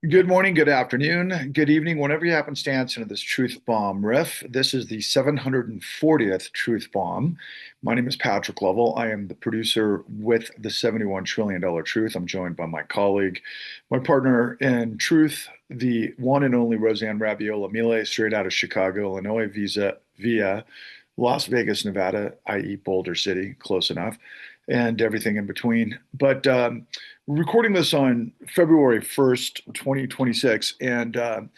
Good morning, good afternoon, good evening, whenever you happenstance into this Truth Bomb riff. This is the 740th Truth Bomb. My name is Patrick Lovell. I am the producer with the $71 trillion Truth. I'm joined by my colleague, my partner in Truth, the one and only Roseanne Rabiola Mile, straight out of Chicago, Illinois, via Las Vegas, Nevada, i.e., Boulder City, close enough, and everything in between. But we're recording this on February 1st, 2026, and a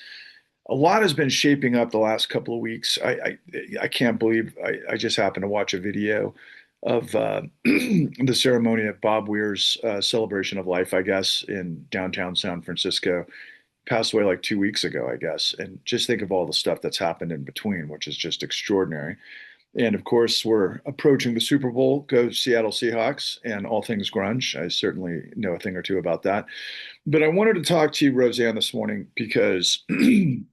lot has been shaping up the last couple of weeks. I can't believe I just happened to watch a video of the ceremony of Bob Weir's celebration of life, I guess, in downtown San Francisco. Passed away like 2 weeks ago, I guess. And just think of all the stuff that's happened in between, which is just extraordinary. And of course, we're approaching the Super Bowl. Go Seattle Seahawks and all things grunge. I certainly know a thing or two about that. But I wanted to talk to you, Roseanne, this morning because there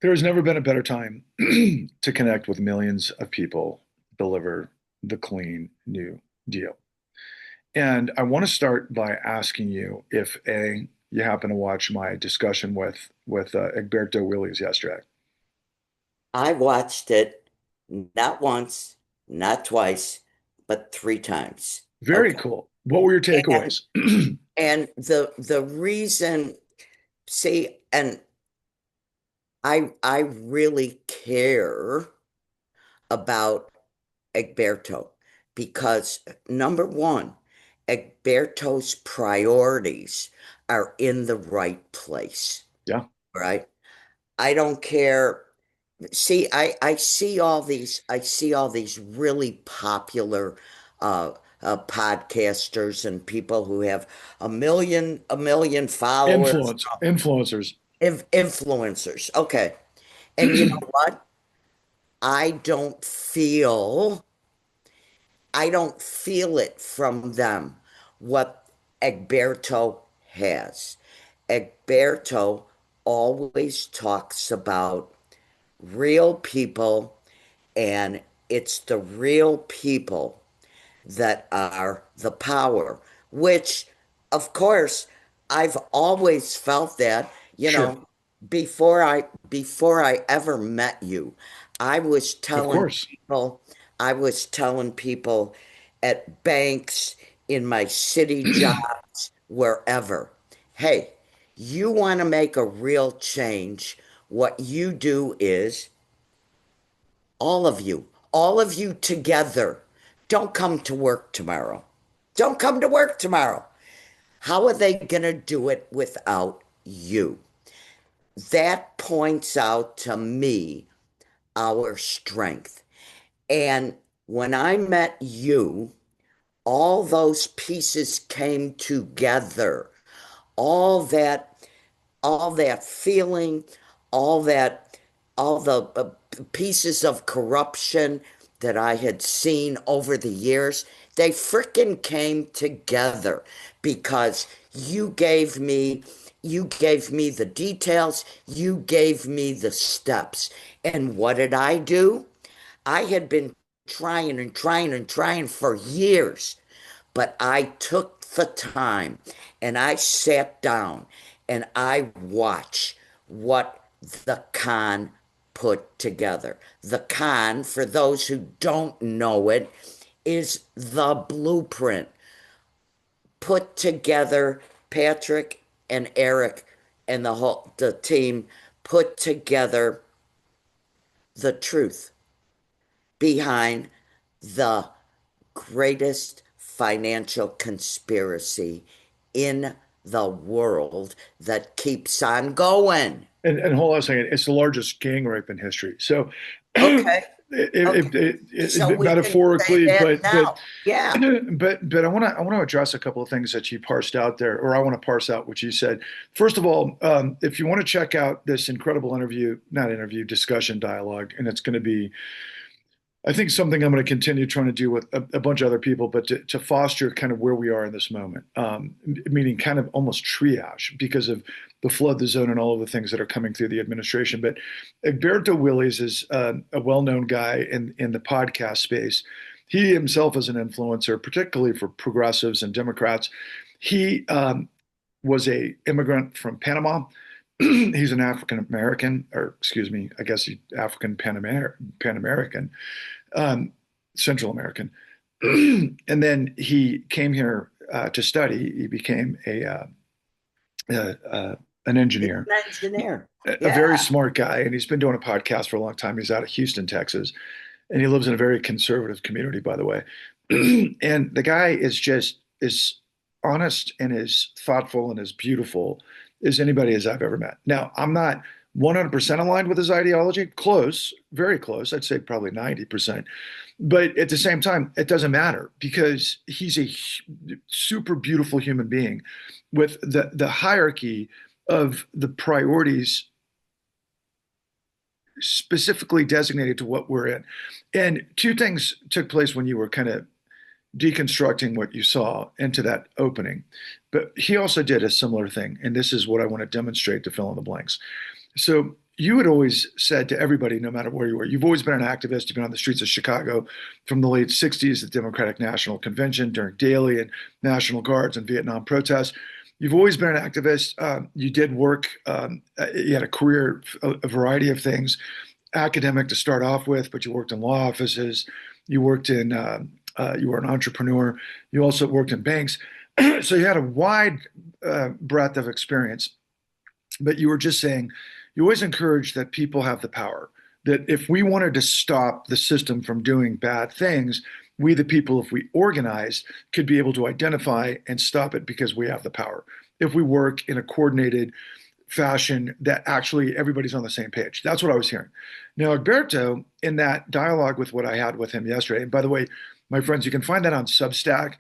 has never been a better time to connect with millions of people, deliver the clean new deal. And I want to start by asking you if A, you happen to watch my discussion with Egberto Willies yesterday. I watched it not once, not twice, but three times. Very Okay. cool. What were your And takeaways? and the reason, see, and I really care about Egberto because number one, Egberto's priorities are in the right place, Yeah. right? I don't care. See, I see all these really popular podcasters and people who have a million followers, Influencers. influencers. Okay. And you know what? I don't feel I don't feel it from them what Egberto has. Egberto always talks about real people, and it's the real people that are the power, which, of course, I've always felt that, Sure. before I ever met you, I was Of telling course. people, I was telling people at banks, in my city jobs, wherever, hey, you want to make a real change, what you do is all of you together, don't come to work tomorrow. Don't come to work tomorrow. How are they going to do it without you? That points out to me our strength. And when I met you, all those pieces came together. All that, all that feeling, all that, all the pieces of corruption that I had seen over the years, they frickin' came together because you gave me the details, you gave me the steps. And what did I do? I had been trying and trying and trying for years, but I took the time and I sat down and I watched what the Khan put together. The Khan, for those who don't know it, is the blueprint put together. Patrick and Eric and the team put together the truth behind the greatest financial conspiracy in the world that keeps on going. And hold on a second. It's the largest gang rape in history. So, Okay. Okay. So we can say metaphorically, that now. Yeah. but I want to address a couple of things that you parsed out there, or I want to parse out what you said. First of all, if you want to check out this incredible interview, not interview, discussion dialogue, and it's going to be, I think, something I'm going to continue trying to do with a bunch of other people, but to foster kind of where we are in this moment, meaning kind of almost triage because of the flood, the zone, and all of the things that are coming through the administration. But Egberto Willies is a well-known guy in the podcast space. He himself is an influencer, particularly for progressives and Democrats. He was a immigrant from Panama. He's an African American, or excuse me, I guess he African Pan American, um, Central American. And then he came here to study. He became an He's engineer, an engineer. a very Yeah. smart guy, and he's been doing a podcast for a long time. He's out of Houston, Texas, and he lives in a very conservative community, by the way. And the guy is just as honest and as thoughtful and as beautiful as anybody as I've ever met. Now, I'm not 100% aligned with his ideology, close, very close. I'd say probably 90%. But at the same time, it doesn't matter because he's a super beautiful human being with the hierarchy of the priorities specifically designated to what we're in. And two things took place when you were kind of deconstructing what you saw into that opening. But he also did a similar thing. And this is what I want to demonstrate to fill in the blanks. So you had always said to everybody, no matter where you were, you've always been an activist. You've been on the streets of Chicago from the late 60s, the Democratic National Convention, during Daley and National Guards and Vietnam protests. You've always been an activist. You did work, you had a career, a variety of things, academic to start off with, but you worked in law offices. You worked in, you were an entrepreneur. You also worked in banks. So you had a wide breadth of experience. But you were just saying, you always encourage that people have the power, that if we wanted to stop the system from doing bad things, we, the people, if we organized, could be able to identify and stop it because we have the power. If we work in a coordinated fashion that actually everybody's on the same page. That's what I was hearing. Now, Egberto, in that dialogue with what I had with him yesterday, and by the way, my friends, you can find that on Substack.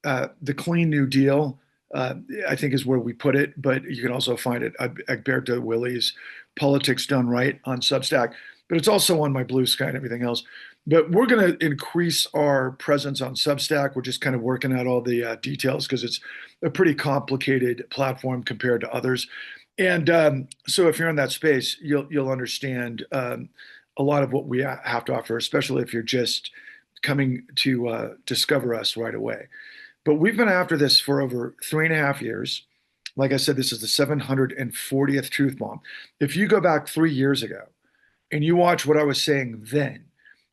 The Clean New Deal, I think, is where we put it, but you can also find it at Egberto Willies, Politics Done Right on Substack. But it's also on my Blue Sky and everything else. But we're going to increase our presence on Substack. We're just kind of working out all the details because it's a pretty complicated platform compared to others. And so if you're in that space, you'll understand a lot of what we have to offer, especially if you're just coming to discover us right away. But we've been after this for over 3.5 years. Like I said, this is the 740th Truth Bomb. If you go back 3 years ago and you watch what I was saying then,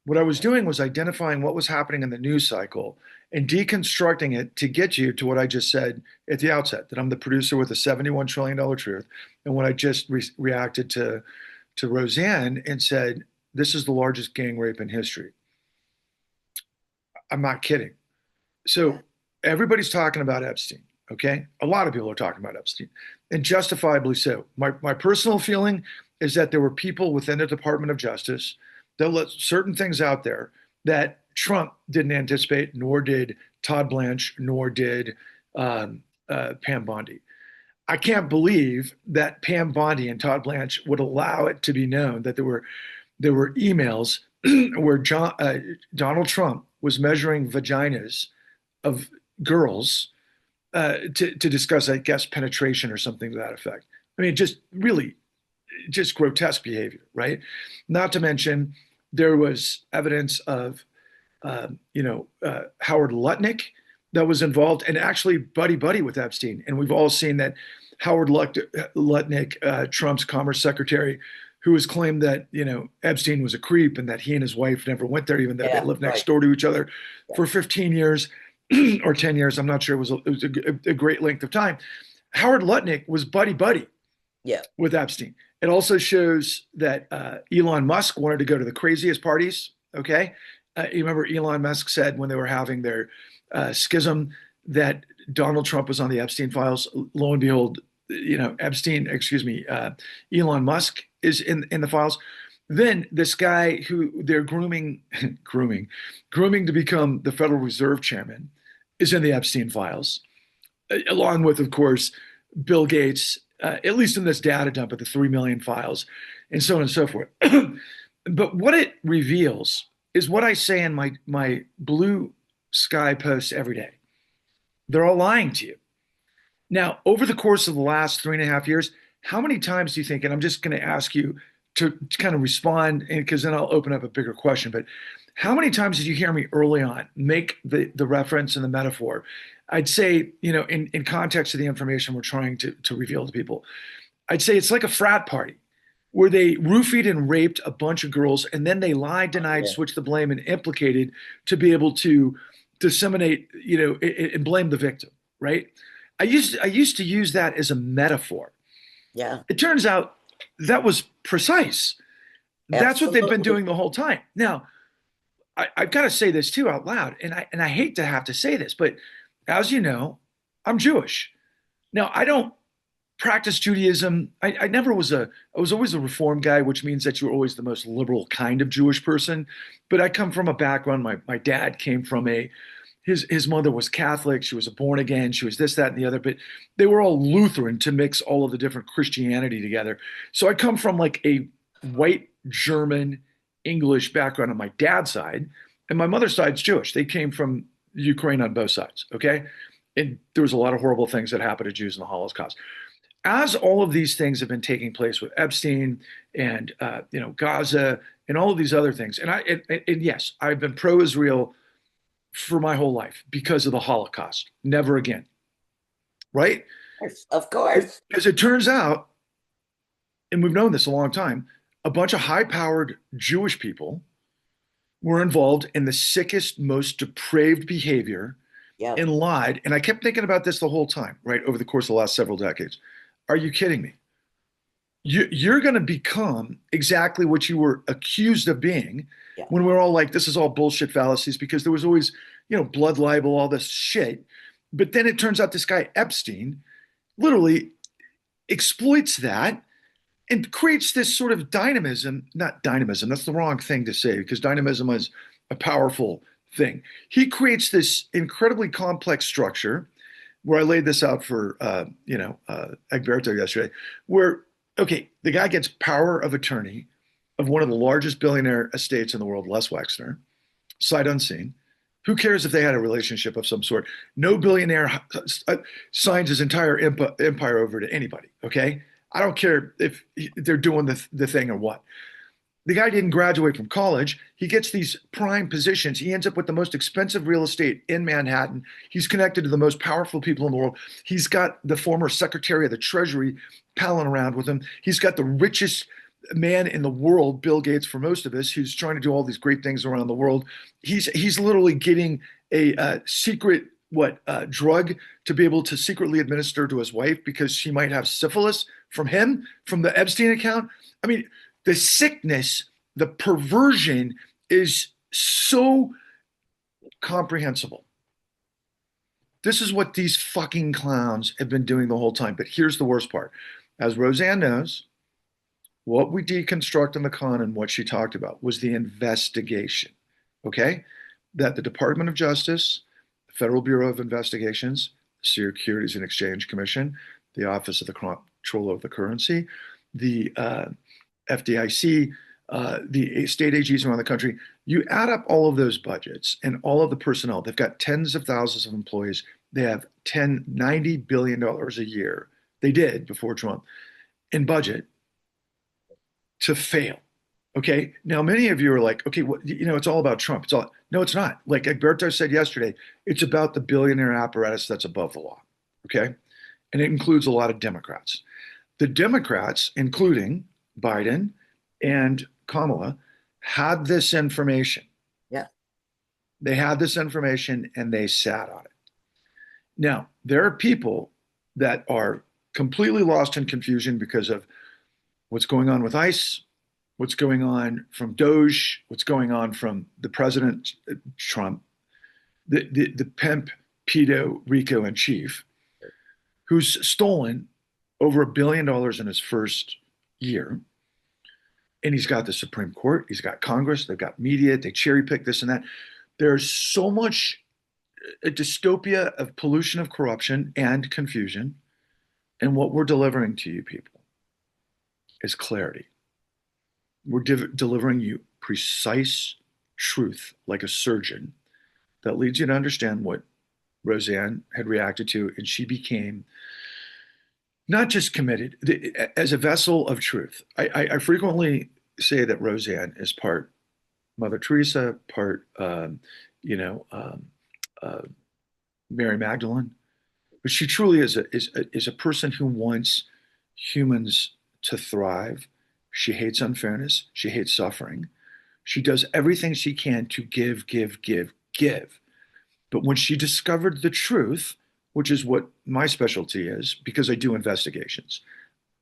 what I was doing was identifying what was happening in the news cycle and deconstructing it to get you to what I just said at the outset, that I'm the producer with a $71 trillion truth. And when I just reacted to Roseanne and said, this is the largest gang rape in history. I'm not kidding. So everybody's talking about Epstein, okay? A lot of people are talking about Epstein, and justifiably so. My personal feeling is that there were people within the Department of Justice that let certain things out there that Trump didn't anticipate, nor did Todd Blanche, nor did Pam Bondi. I can't believe that Pam Bondi and Todd Blanche would allow it to be known that there were emails where Donald Trump was measuring vaginas of girls to discuss, I guess, penetration or something to that effect. I mean, just really, just grotesque behavior, right? Not to mention, there was evidence of, Howard Lutnick that was involved and actually buddy with Epstein. And we've all seen that Howard Lutnick, Trump's commerce secretary, who has claimed that, Epstein was a creep and that he and his wife never went there, even though they lived next door to each other for 15 years or 10 years. I'm not sure. It was a great length of time. Howard Lutnick was buddy with Epstein. It also shows that Elon Musk wanted to go to the craziest parties. Okay. You remember Elon Musk said when they were having their schism that Donald Trump was on the Epstein files. Lo and behold, Elon Musk is in the files. Then this guy who they're grooming to become the Federal Reserve chairman is in the Epstein files, along with, of course, Bill Gates, at least in this data dump of the 3 million files, and so on and so forth. But what it reveals is what I say in my Blue Sky posts every day. They're all lying to you. Now, over the course of the last 3.5 years, how many times do you think, and I'm just going to ask you to kind of respond, because then I'll open up a bigger question, but How many times did you hear me early on make the reference and the metaphor? I'd say, in context of the information we're trying to reveal to people, I'd say it's like a frat party where they roofied and raped a bunch of girls and then they lied, denied, Yeah. switched the blame, and implicated to be able to disseminate, and blame the victim, right? I used to use that as a metaphor. Yeah. It turns out that was precise. That's what they've been Absolutely. doing the whole time. Now, I've got to say this too out loud, and I hate to have to say this, but as you know, I'm Jewish. Now, I don't practice Judaism. I was always a reform guy, which means that you're always the most liberal kind of Jewish person. But I come from a background. My dad came from his mother was Catholic. She was a born again. She was this, that, and the other. But they were all Lutheran to mix all of the different Christianity together. So I come from like a white German English background on my dad's side, and my mother's side's Jewish. They came from Ukraine on both sides. Okay, and there was a lot of horrible things that happened to Jews in the Holocaust. As all of these things have been taking place with Epstein and Gaza and all of these other things, and yes, I've been pro-Israel for my whole life because of the Holocaust. Never again, right? Of course. As it turns out, and we've known this a long time, a bunch of high-powered Jewish people were involved in the sickest, most depraved behavior Yeah. and lied. And I kept thinking about this the whole time, right, over the course of the last several decades. Are you kidding me? You're going to become exactly what you were accused of being Yeah. when we were all like, this is all bullshit fallacies because there was always, blood libel, all this shit. But then it turns out this guy, Epstein, literally exploits that and creates this sort of dynamism, not dynamism, that's the wrong thing to say because dynamism is a powerful thing. He creates this incredibly complex structure where I laid this out for Egberto yesterday, where okay, the guy gets power of attorney of one of the largest billionaire estates in the world, Les Wexner, sight unseen. Who cares if they had a relationship of some sort? No billionaire signs his entire empire over to anybody. Okay, I don't care if they're doing the thing or what. The guy didn't graduate from college. He gets these prime positions. He ends up with the most expensive real estate in Manhattan. He's connected to the most powerful people in the world. He's got the former Secretary of the Treasury palling around with him. He's got the richest man in the world, Bill Gates, for most of us, who's trying to do all these great things around the world. He's literally getting a secret drug to be able to secretly administer to his wife because she might have syphilis from him, from the Epstein account. I mean, the sickness, the perversion is so comprehensible. This is what these fucking clowns have been doing the whole time. But here's the worst part. As Roseanne knows, what we deconstruct in the con and what she talked about was the investigation. Okay? That the Department of Justice, the Federal Bureau of Investigations, the Securities and Exchange Commission, the Office of the Comptroller of the Currency, the FDIC, the state AGs around the country, you add up all of those budgets and all of the personnel. They've got tens of thousands of employees. They have $90 billion a year. They did before Trump in budget to fail. Okay. Now, many of you are like, okay, well, it's all about Trump. No, it's not. Like Egberto said yesterday, it's about the billionaire apparatus that's above the law. Okay. And it includes a lot of Democrats. The Democrats, including Biden and Kamala, had this information. Yeah. They had this information and they sat on it. Now, there are people that are completely lost in confusion because of what's going on with ICE, what's going on from Doge, what's going on from the president, Trump, the pimp, pedo, Rico in chief, who's stolen over $1 billion in his first year. And he's got the Supreme Court, he's got Congress, they've got media, they cherry pick this and that. There's so much a dystopia of pollution of corruption and confusion. And what we're delivering to you people is clarity. We're delivering you precise truth like a surgeon that leads you to understand what Roseanne had reacted to. And she became not just committed as a vessel of truth. I frequently say that Roseanne is part Mother Teresa, part you know uh, Mary Magdalene. But she truly is a person who wants humans to thrive. She hates unfairness. She hates suffering. She does everything she can to give, give, give, give. But when she discovered the truth, which is what my specialty is, because I do investigations,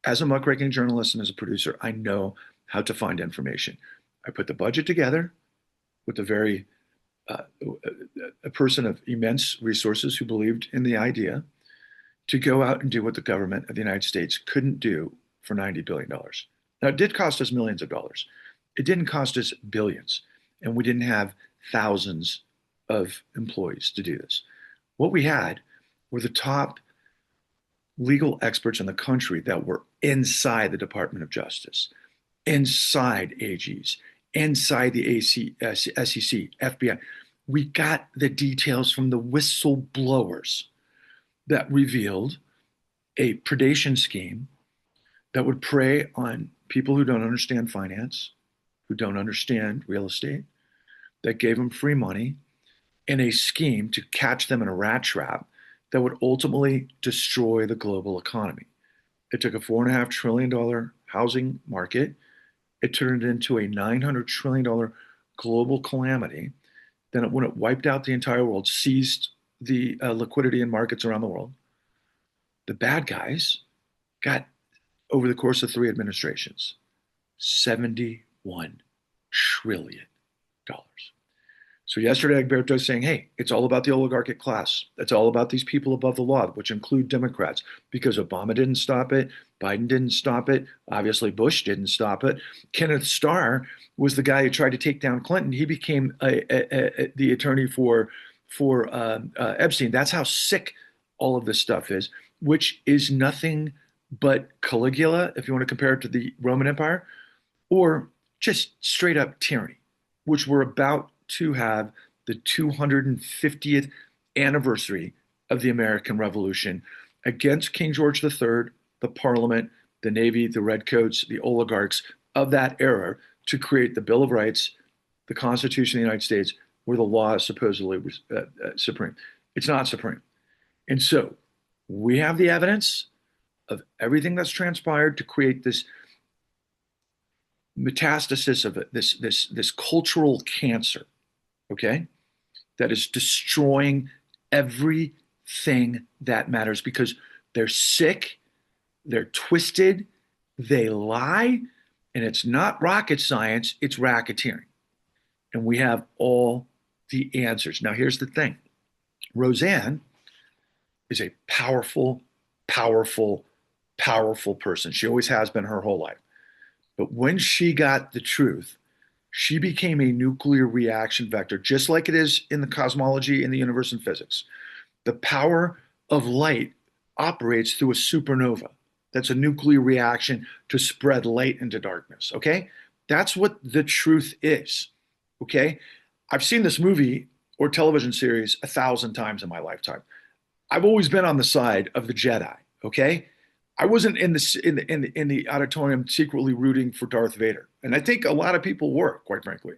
as a muckraking journalist and as a producer, I know how to find information. I put the budget together with uh, a person of immense resources who believed in the idea to go out and do what the government of the United States couldn't do for $90 billion. Dollars. Now, it did cost us millions of dollars. It didn't cost us billions, and we didn't have thousands of employees to do this. What we had were the top legal experts in the country that were inside the Department of Justice, inside AGs, inside the SEC, FBI. We got the details from the whistleblowers that revealed a predation scheme that would prey on people who don't understand finance, who don't understand real estate, that gave them free money in a scheme to catch them in a rat trap that would ultimately destroy the global economy. It took a $4.5 trillion housing market, it turned it into a $900 trillion global calamity. Then, when it wiped out the entire world, seized the liquidity in markets around the world, the bad guys got, over the course of 3 administrations, $71 trillion. So yesterday, Egberto was saying, hey, it's all about the oligarchic class. It's all about these people above the law, which include Democrats, because Obama didn't stop it. Biden didn't stop it. Obviously, Bush didn't stop it. Kenneth Starr was the guy who tried to take down Clinton. He became the attorney for Epstein. That's how sick all of this stuff is, which is nothing but Caligula, if you want to compare it to the Roman Empire, or just straight up tyranny, which we're about to have the 250th anniversary of the American Revolution against King George III, the Parliament, the Navy, the Redcoats, the oligarchs of that era to create the Bill of Rights, the Constitution of the United States, where the law is supposedly supreme. It's not supreme. And so we have the evidence of everything that's transpired to create this metastasis of it, this cultural cancer, okay, that is destroying everything that matters because they're sick, they're twisted, they lie, and it's not rocket science, it's racketeering. And we have all the answers. Now, here's the thing. Roseanne is a powerful, powerful, powerful person. She always has been her whole life. But when she got the truth, she became a nuclear reaction vector, just like it is in the cosmology in the universe and physics. The power of light operates through a supernova. That's a nuclear reaction to spread light into darkness. Okay? That's what the truth is. Okay? I've seen this movie or television series 1,000 times in my lifetime. I've always been on the side of the Jedi. Okay? I wasn't in the auditorium secretly rooting for Darth Vader, and I think a lot of people were, quite frankly.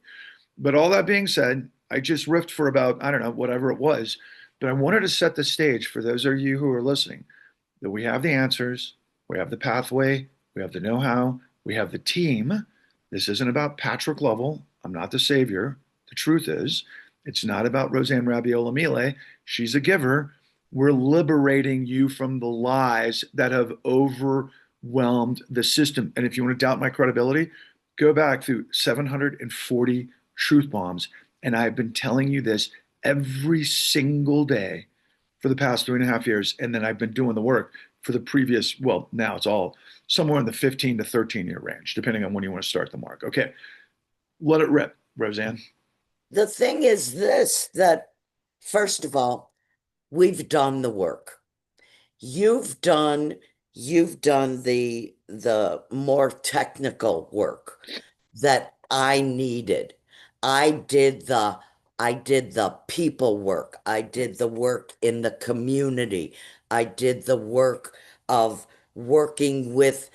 But all that being said, I just riffed for about, I don't know, whatever it was. But I wanted to set the stage for those of you who are listening that we have the answers, we have the pathway, we have the know-how, we have the team. This isn't about Patrick Lovell. I'm not the savior. The truth is, it's not about Roseanne Rabiola Mille. She's a giver. We're liberating you from the lies that have overwhelmed the system. And if you want to doubt my credibility, go back through 740 truth bombs. And I've been telling you this every single day for the past 3.5 years. And then I've been doing the work for the previous, well, now it's all somewhere in the 15 to 13 year range, depending on when you want to start the mark. Okay. Let it rip, Roseanne. The thing is this, that first of all, we've done the work. You've done the more technical work that I needed. I did the I did the people work. I did the work in the community. I did the work of working with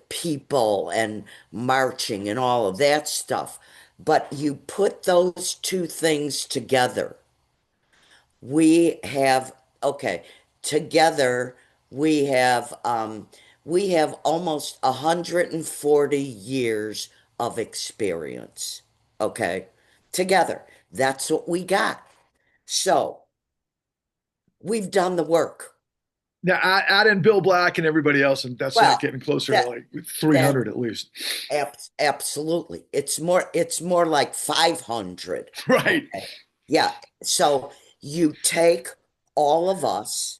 people and marching and all of that stuff. But you put those two things together, we have, okay, together we have almost 140 years of experience. Okay, together. That's what we got. So we've done the work. Now add in Bill Black and everybody else, and that's like Well, getting closer to that like that 300 at least. absolutely. It's more like 500. Right. Okay. Yeah. So you take all of us,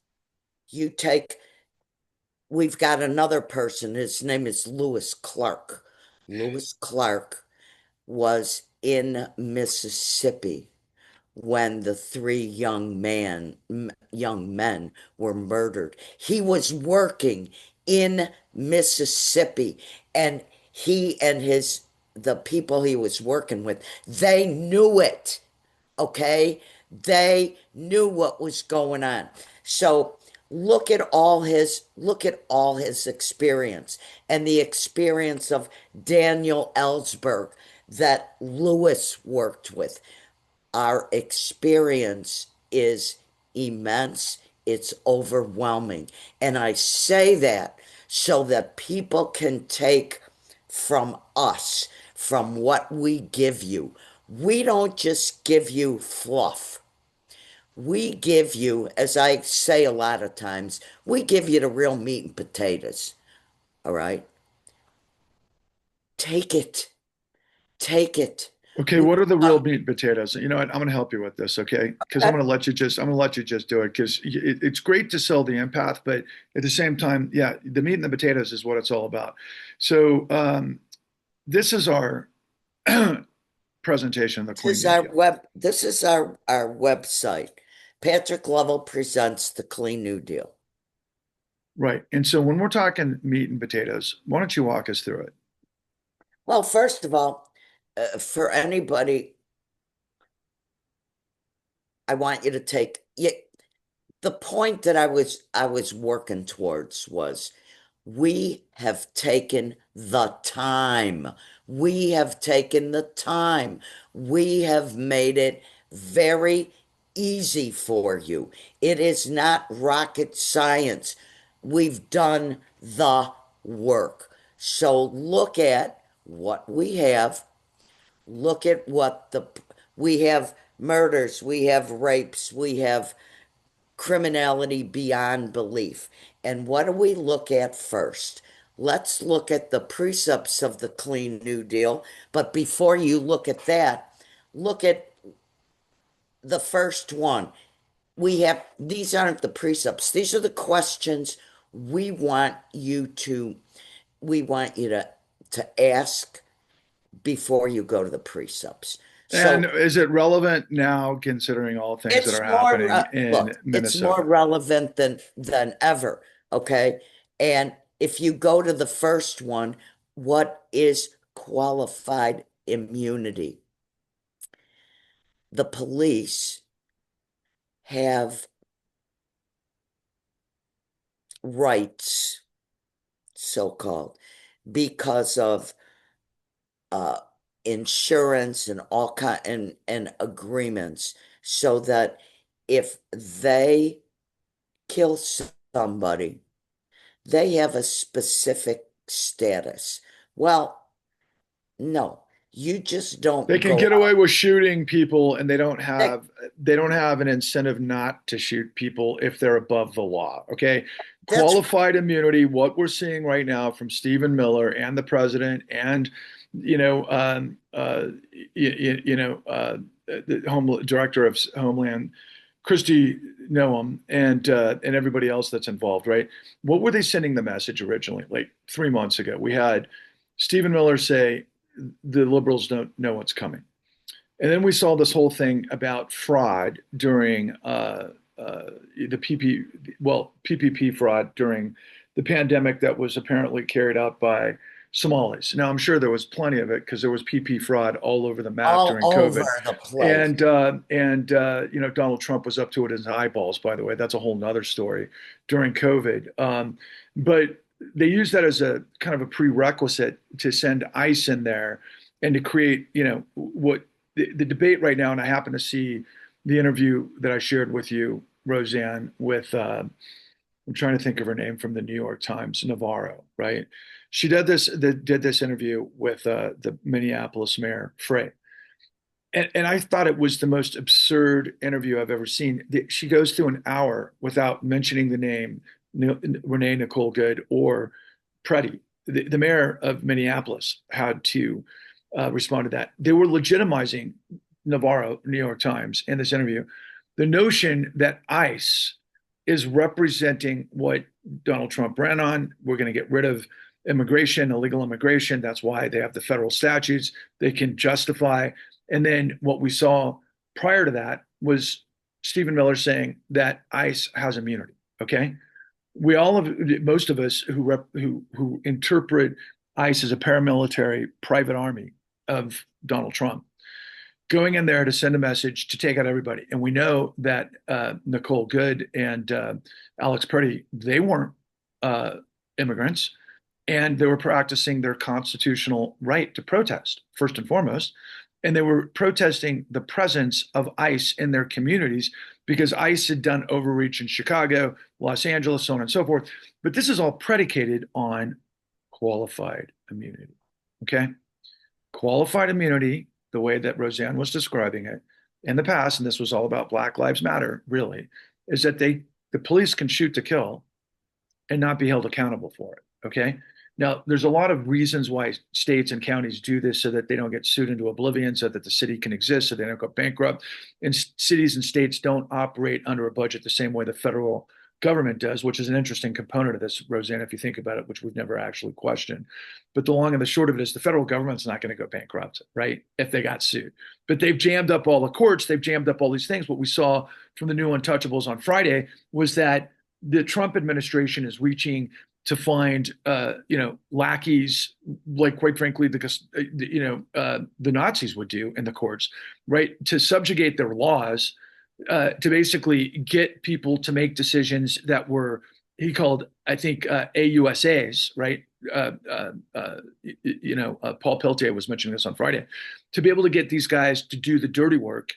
you take we've got another person. His name is Lewis Clark. Lewis Clark was in Mississippi when the three young men were murdered. He was working in Mississippi, and he and the people he was working with, they knew it. Okay? They knew what was going on. So look at all his experience and the experience of Daniel Ellsberg that Lewis worked with. Our experience is immense. It's overwhelming. And I say that so that people can take from us, from what we give you. We don't just give you fluff. We give you, as I say a lot of times, we give you the real meat and potatoes. All right? Take it. Take it. Okay, We, what are the real meat and potatoes? You know what? I'm going to help you with this, okay? Because uh, I'm going to let you just do it because it's great to sell the empath, but at the same time, yeah, the meat and the potatoes is what it's all about. So this is our presentation of the Clean New Deal, this is our website. Patrick Lovell presents the Clean New Deal. right? And so when we're talking meat and potatoes, why don't you walk us through it? Well, first of all, for anybody, I want you to take the point that I was working towards was we have taken the time. We have taken the time. We have made it very easy for you. It is not rocket science. We've done the work. So look at what we have. Look at we have murders, we have rapes, we have criminality beyond belief. And what do we look at first? Let's look at the precepts of the Clean New Deal. But before you look at that, look at the first one. These aren't the precepts, these are the questions we want you to, we want you to ask before you go to the precepts. And So is it relevant now, considering all things that it's are more happening in look, it's more Minnesota? relevant than ever, okay? And if you go to the first one, what is qualified immunity? The police have rights, so-called, because of uh insurance and all kind and agreements, so that if they kill somebody, they have a specific status. Well, no, you just They don't can go get away out. with shooting people, and That, they don't have an incentive not to shoot people if they're above the law. Okay, that's qualified immunity. What we're seeing right now from Stephen Miller and the president, and you know, the director of Homeland, Christy Noam, and everybody else that's involved. Right? What were they sending the message originally? Like 3 months ago, we had Stephen Miller say the liberals don't know what's coming. And then we saw this whole thing about fraud during the PPP fraud during the pandemic that was apparently carried out by Somalis. Now, I'm sure there was plenty of it because there was PP fraud all over the map all during over COVID. the place. And Donald Trump was up to it in his eyeballs, by the way. That's a whole nother story during COVID. But they used that as a kind of a prerequisite to send ICE in there and to create, what the debate right now. And I happen to see the interview that I shared with you, Roseanne, with I'm trying to think of her name from the New York Times, Navarro, right? She did this interview with the Minneapolis mayor, Frey. And I thought it was the most absurd interview I've ever seen. She goes through an hour without mentioning the name Renee Nicole Good or Preddy. The mayor of Minneapolis had to respond to that. They were legitimizing Navarro, New York Times, in this interview, the notion that ICE is representing what Donald Trump ran on. We're going to get rid of immigration, illegal immigration. That's why they have the federal statutes. They can justify. And then what we saw prior to that was Stephen Miller saying that ICE has immunity. Okay, we all have, most of us who interpret ICE as a paramilitary private army of Donald Trump, going in there to send a message to take out everybody. And we know that Nicole Good and Alex Purdy, they weren't immigrants, and they were practicing their constitutional right to protest, first and foremost. And they were protesting the presence of ICE in their communities because ICE had done overreach in Chicago, Los Angeles, so on and so forth. But this is all predicated on qualified immunity. Okay? Qualified immunity, the way that Roseanne was describing it in the past, and this was all about Black Lives Matter, really, is that the police can shoot to kill and not be held accountable for it. Okay. Now, there's a lot of reasons why states and counties do this so that they don't get sued into oblivion, so that the city can exist, so they don't go bankrupt. And cities and states don't operate under a budget the same way the federal government does, which is an interesting component of this, Roseanne, if you think about it, which we've never actually questioned. But the long and the short of it is the federal government's not going to go bankrupt, right, if they got sued. But they've jammed up all the courts. They've jammed up all these things. What we saw from the new Untouchables on Friday was that the Trump administration is reaching to find, lackeys, like, quite frankly, the Nazis would do in the courts, right, to subjugate their laws, to basically get people to make decisions that were, he called, I think, AUSAs, right? Paul Peltier was mentioning this on Friday, to be able to get these guys to do the dirty work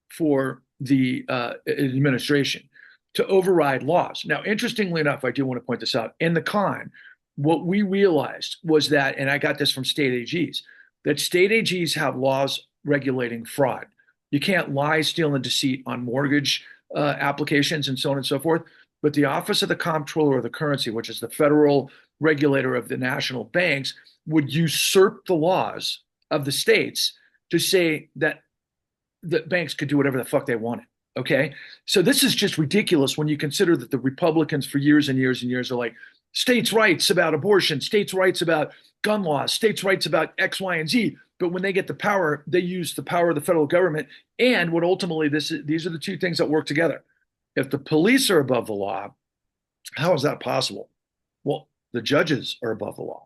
for the administration, to override laws. Now, interestingly enough, I do want to point this out. In the con, what we realized was that, and I got this from state AGs, that state AGs have laws regulating fraud. You can't lie, steal, and deceit on mortgage applications and so on and so forth. But the Office of the Comptroller of the Currency, which is the federal regulator of the national banks, would usurp the laws of the states to say that the banks could do whatever the fuck they wanted. Okay. So this is just ridiculous when you consider that the Republicans for years and years and years are like, states' rights about abortion, states' rights about gun laws, states' rights about X, Y, and Z. But when they get the power, they use the power of the federal government. And what ultimately these are the two things that work together. If the police are above the law, how is that possible? Well, the judges are above the law,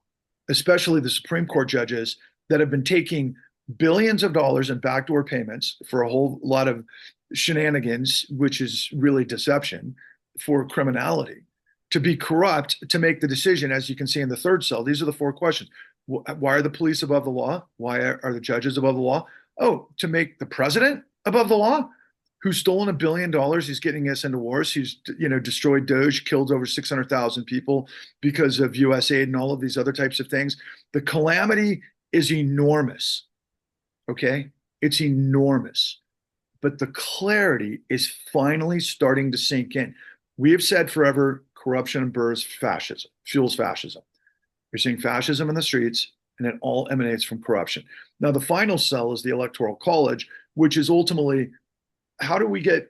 especially the Supreme Court judges that have been taking billions of dollars in backdoor payments for a whole lot of shenanigans, which is really deception, for criminality, to be corrupt, to make the decision, as you can see in the third cell. These are the four questions. Why are the police above the law? Why are the judges above the law? Oh, to make the president above the law, who's stolen $1 billion. He's getting us into wars. He's, destroyed Doge, killed over 600,000 people because of US aid and all of these other types of things. The calamity is enormous. Okay. It's enormous. But the clarity is finally starting to sink in. We have said forever, corruption bursts fascism, fuels fascism. You're seeing fascism in the streets, and it all emanates from corruption. Now, the final cell is the Electoral College, which is ultimately, how do we get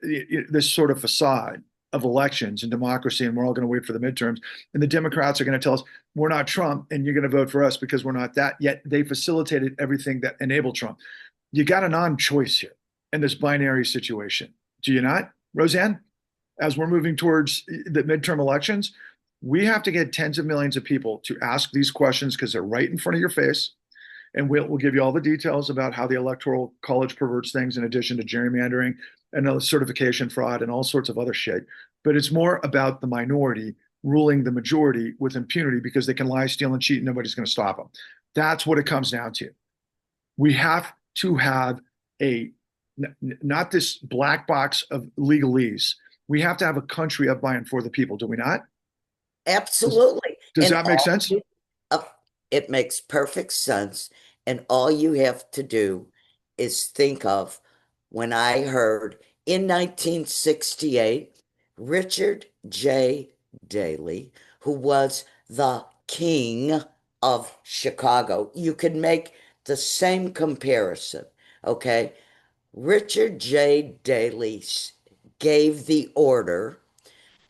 this sort of facade of elections and democracy, and we're all going to wait for the midterms, and the Democrats are going to tell us, we're not Trump, and you're going to vote for us because we're not that, yet they facilitated everything that enabled Trump. You got a non-choice here in this binary situation. Do you not, Roseanne? As we're moving towards the midterm elections, we have to get tens of millions of people to ask these questions because they're right in front of your face. And we'll give you all the details about how the Electoral College perverts things, in addition to gerrymandering and certification fraud and all sorts of other shit. But it's more about the minority ruling the majority with impunity because they can lie, steal, and cheat, and nobody's going to stop them. That's what it comes down to. We have to have a not this black box of legalese. We have to have a country of by and for the people, do we not? Does, Absolutely. does And that make all sense? you, uh, it makes perfect sense. And all you have to do is think of when I heard in 1968, Richard J. Daley, who was the king of Chicago. You can make the same comparison, okay? Richard J. Daley gave the order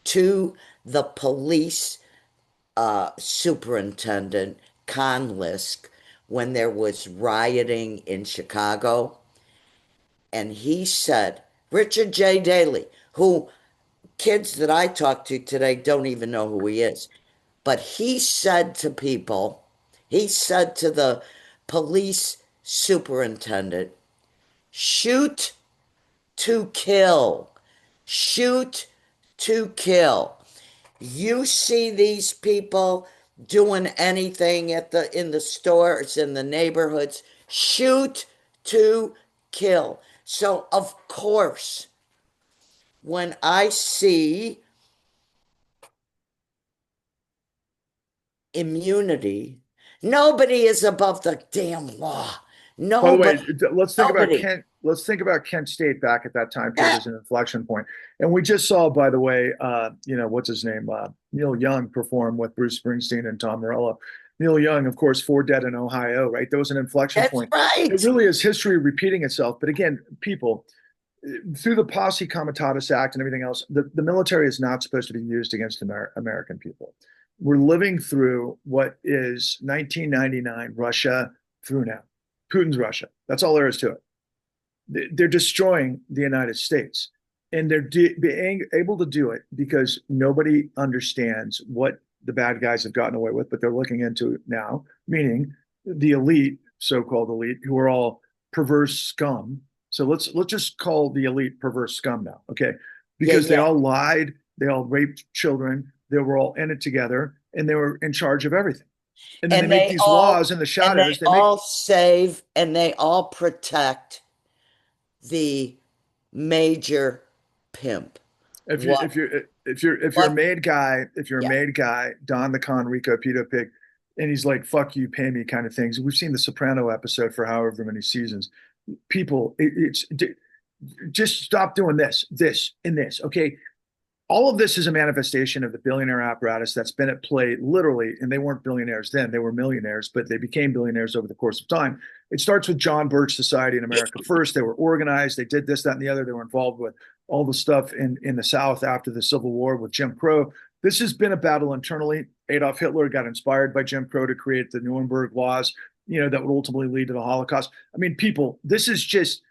to the police superintendent Conlisk when there was rioting in Chicago. And he said, Richard J. Daley, who kids that I talk to today don't even know who he is, but he said to people, he said to the police superintendent, shoot to kill, shoot to kill. You see these people doing anything at the in the stores in the neighborhoods, shoot to kill. So of course, when I see immunity, nobody is above the damn law. By the way, Nobody, let's think about nobody. Kent. Let's think about Kent State back at that time period Yeah, as an inflection point. And we just saw, by the way, what's his name, Neil Young perform with Bruce Springsteen and Tom Morello. Neil Young, of course, four dead in Ohio, right? There was an inflection that's point. It right. really is history repeating itself. But again, people, through the Posse Comitatus Act and everything else, the military is not supposed to be used against American people. We're living through what is 1999 Russia through now. Putin's Russia. That's all there is to it. They're destroying the United States. And they're being able to do it because nobody understands what the bad guys have gotten away with, but they're looking into it now, meaning the elite, so-called elite, who are all perverse scum. So let's just call the elite perverse scum now, okay? Yeah, Because they yeah. all lied, they all raped children, they were all in it together, and they were in charge of everything. And then they And make they these all laws in the and they shadows. They make all save and they all protect the major pimp. if you What if you're a what made guy, if you're a yeah. made guy, Don the Con Rico Pedo Pig, and he's like, fuck you, pay me kind of things. We've seen the Soprano episode for however many seasons. People, it's just stop doing this, and this. Okay, all of this is a manifestation of the billionaire apparatus that's been at play literally, and they weren't billionaires then, they were millionaires, but they became billionaires over the course of time. It starts with John Birch Society in America first. They were organized, they did this, that, and the other. They were involved with all the stuff in the South after the Civil War with Jim Crow. This has been a battle internally. Adolf Hitler got inspired by Jim Crow to create the Nuremberg laws, that would ultimately lead to the Holocaust. I mean, people, this is just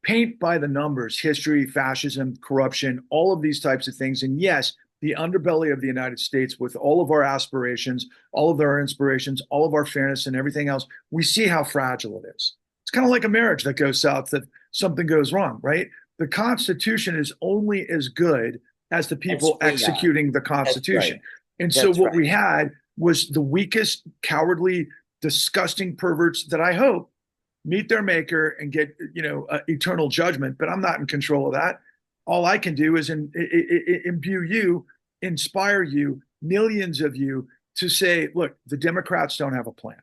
paint by the numbers, history, fascism, corruption, all of these types of things. And yes, the underbelly of the United States, with all of our aspirations, all of our inspirations, all of our fairness and everything else, we see how fragile it is. It's kind of like a marriage that goes south if something goes wrong, right? The Constitution is only as good as the Yes, people we are. executing the That's right. Constitution. And so That's what we right. had was the weakest, cowardly, disgusting perverts that I hope meet their maker and get eternal judgment. But I'm not in control of that. All I can do is imbue you, inspire you, millions of you, to say, look, the Democrats don't have a plan.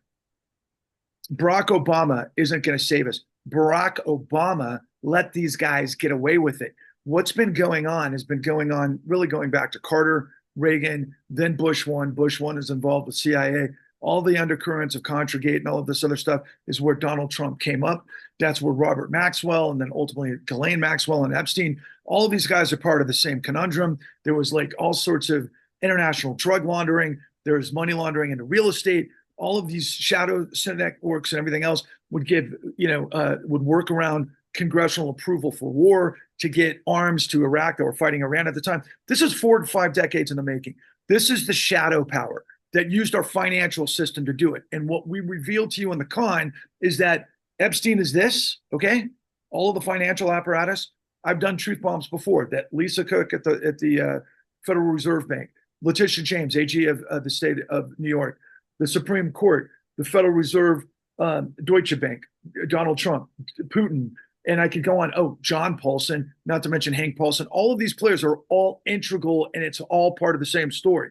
Barack Obama isn't going to save us. Barack Obama let these guys get away with it. What's been going on has been going on really going back to Carter, Reagan, then Bush one. Bush one is involved with CIA. All the undercurrents of Contragate and all of this other stuff is where Donald Trump came up. That's where Robert Maxwell and then ultimately Ghislaine Maxwell and Epstein, all of these guys are part of the same conundrum. There was like all sorts of international drug laundering. There's money laundering into real estate. All of these shadow networks and everything else would would work around congressional approval for war to get arms to Iraq that were fighting Iran at the time. This is 4 to 5 decades in the making. This is the shadow power that used our financial system to do it. And what we revealed to you in the con is that Epstein is this, okay? All of the financial apparatus. I've done truth bombs before. That Lisa Cook at the Federal Reserve Bank, Letitia James, AG of the state of New York, the Supreme Court, the Federal Reserve Deutsche Bank, Donald Trump, Putin, and I could go on. Oh, John Paulson, not to mention Hank Paulson. All of these players are all integral, and it's all part of the same story.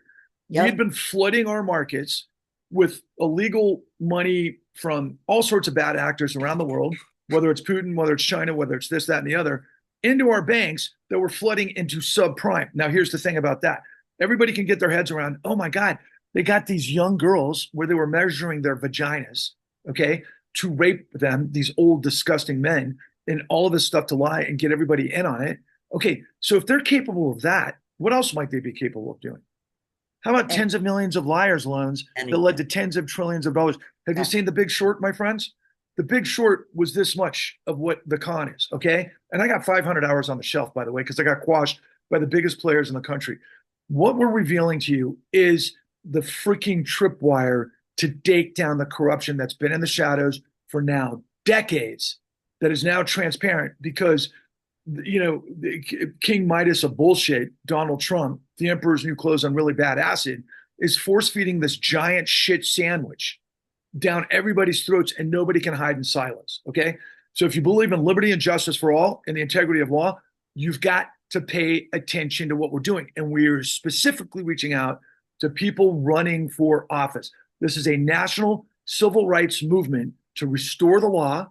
We had Yep. been flooding our markets with illegal money from all sorts of bad actors around the world, whether it's Putin, whether it's China, whether it's this, that, and the other, into our banks that were flooding into subprime. Now, here's the thing about that. Everybody can get their heads around, oh my God, they got these young girls where they were measuring their vaginas, okay, to rape them, these old, disgusting men, and all of this stuff to lie and get everybody in on it. Okay, so if they're capable of that, what else might they be capable of doing? How about And tens of millions of liars loans that led anything. to tens of trillions of dollars? Have you Yeah. seen The Big Short, my friends? The Big Short was this much of what the con is, okay? And I got 500 hours on the shelf, by the way, because I got quashed by the biggest players in the country. What we're revealing to you is the freaking tripwire to take down the corruption that's been in the shadows for now decades, that is now transparent because King Midas of bullshit, Donald Trump, the emperor's new clothes on really bad acid, is force feeding this giant shit sandwich down everybody's throats, and nobody can hide in silence. Okay. So if you believe in liberty and justice for all and the integrity of law, you've got to pay attention to what we're doing. And we're specifically reaching out to people running for office. This is a national civil rights movement to restore the law,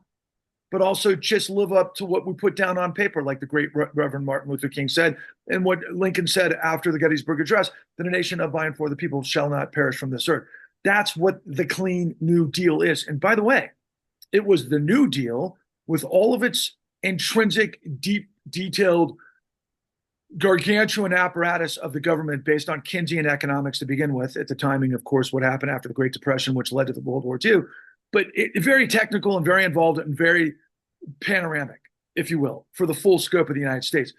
but also just live up to what we put down on paper, like the great Reverend Martin Luther King said, and what Lincoln said after the Gettysburg Address, that a nation of by and for the people shall not perish from this earth. That's what the clean New Deal is. And by the way, it was the New Deal with all of its intrinsic, deep, detailed, gargantuan apparatus of the government based on Keynesian economics to begin with, at the timing, of course, what happened after the Great Depression, which led to the World War II. But very technical and very involved and very panoramic, if you will, for the full scope of the United States.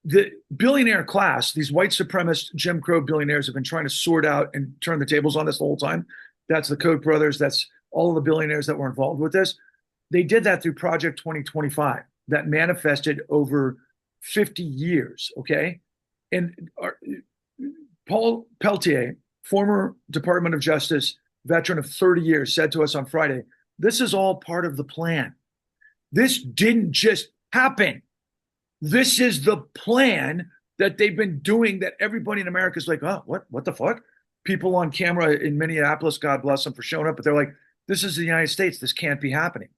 The billionaire class, these white supremacist Jim Crow billionaires, have been trying to sort out and turn the tables on this the whole time. That's the Koch brothers. That's all of the billionaires that were involved with this. They did that through Project 2025 that manifested over 50 years, okay? And Paul Peltier, former Department of Justice veteran of 30 years, said to us on Friday, this is all part of the plan. This didn't just happen. This is the plan that they've been doing, that everybody in America is like, oh, what the fuck? People on camera in Minneapolis, God bless them for showing up, but they're like, this is the United States. This can't be happening.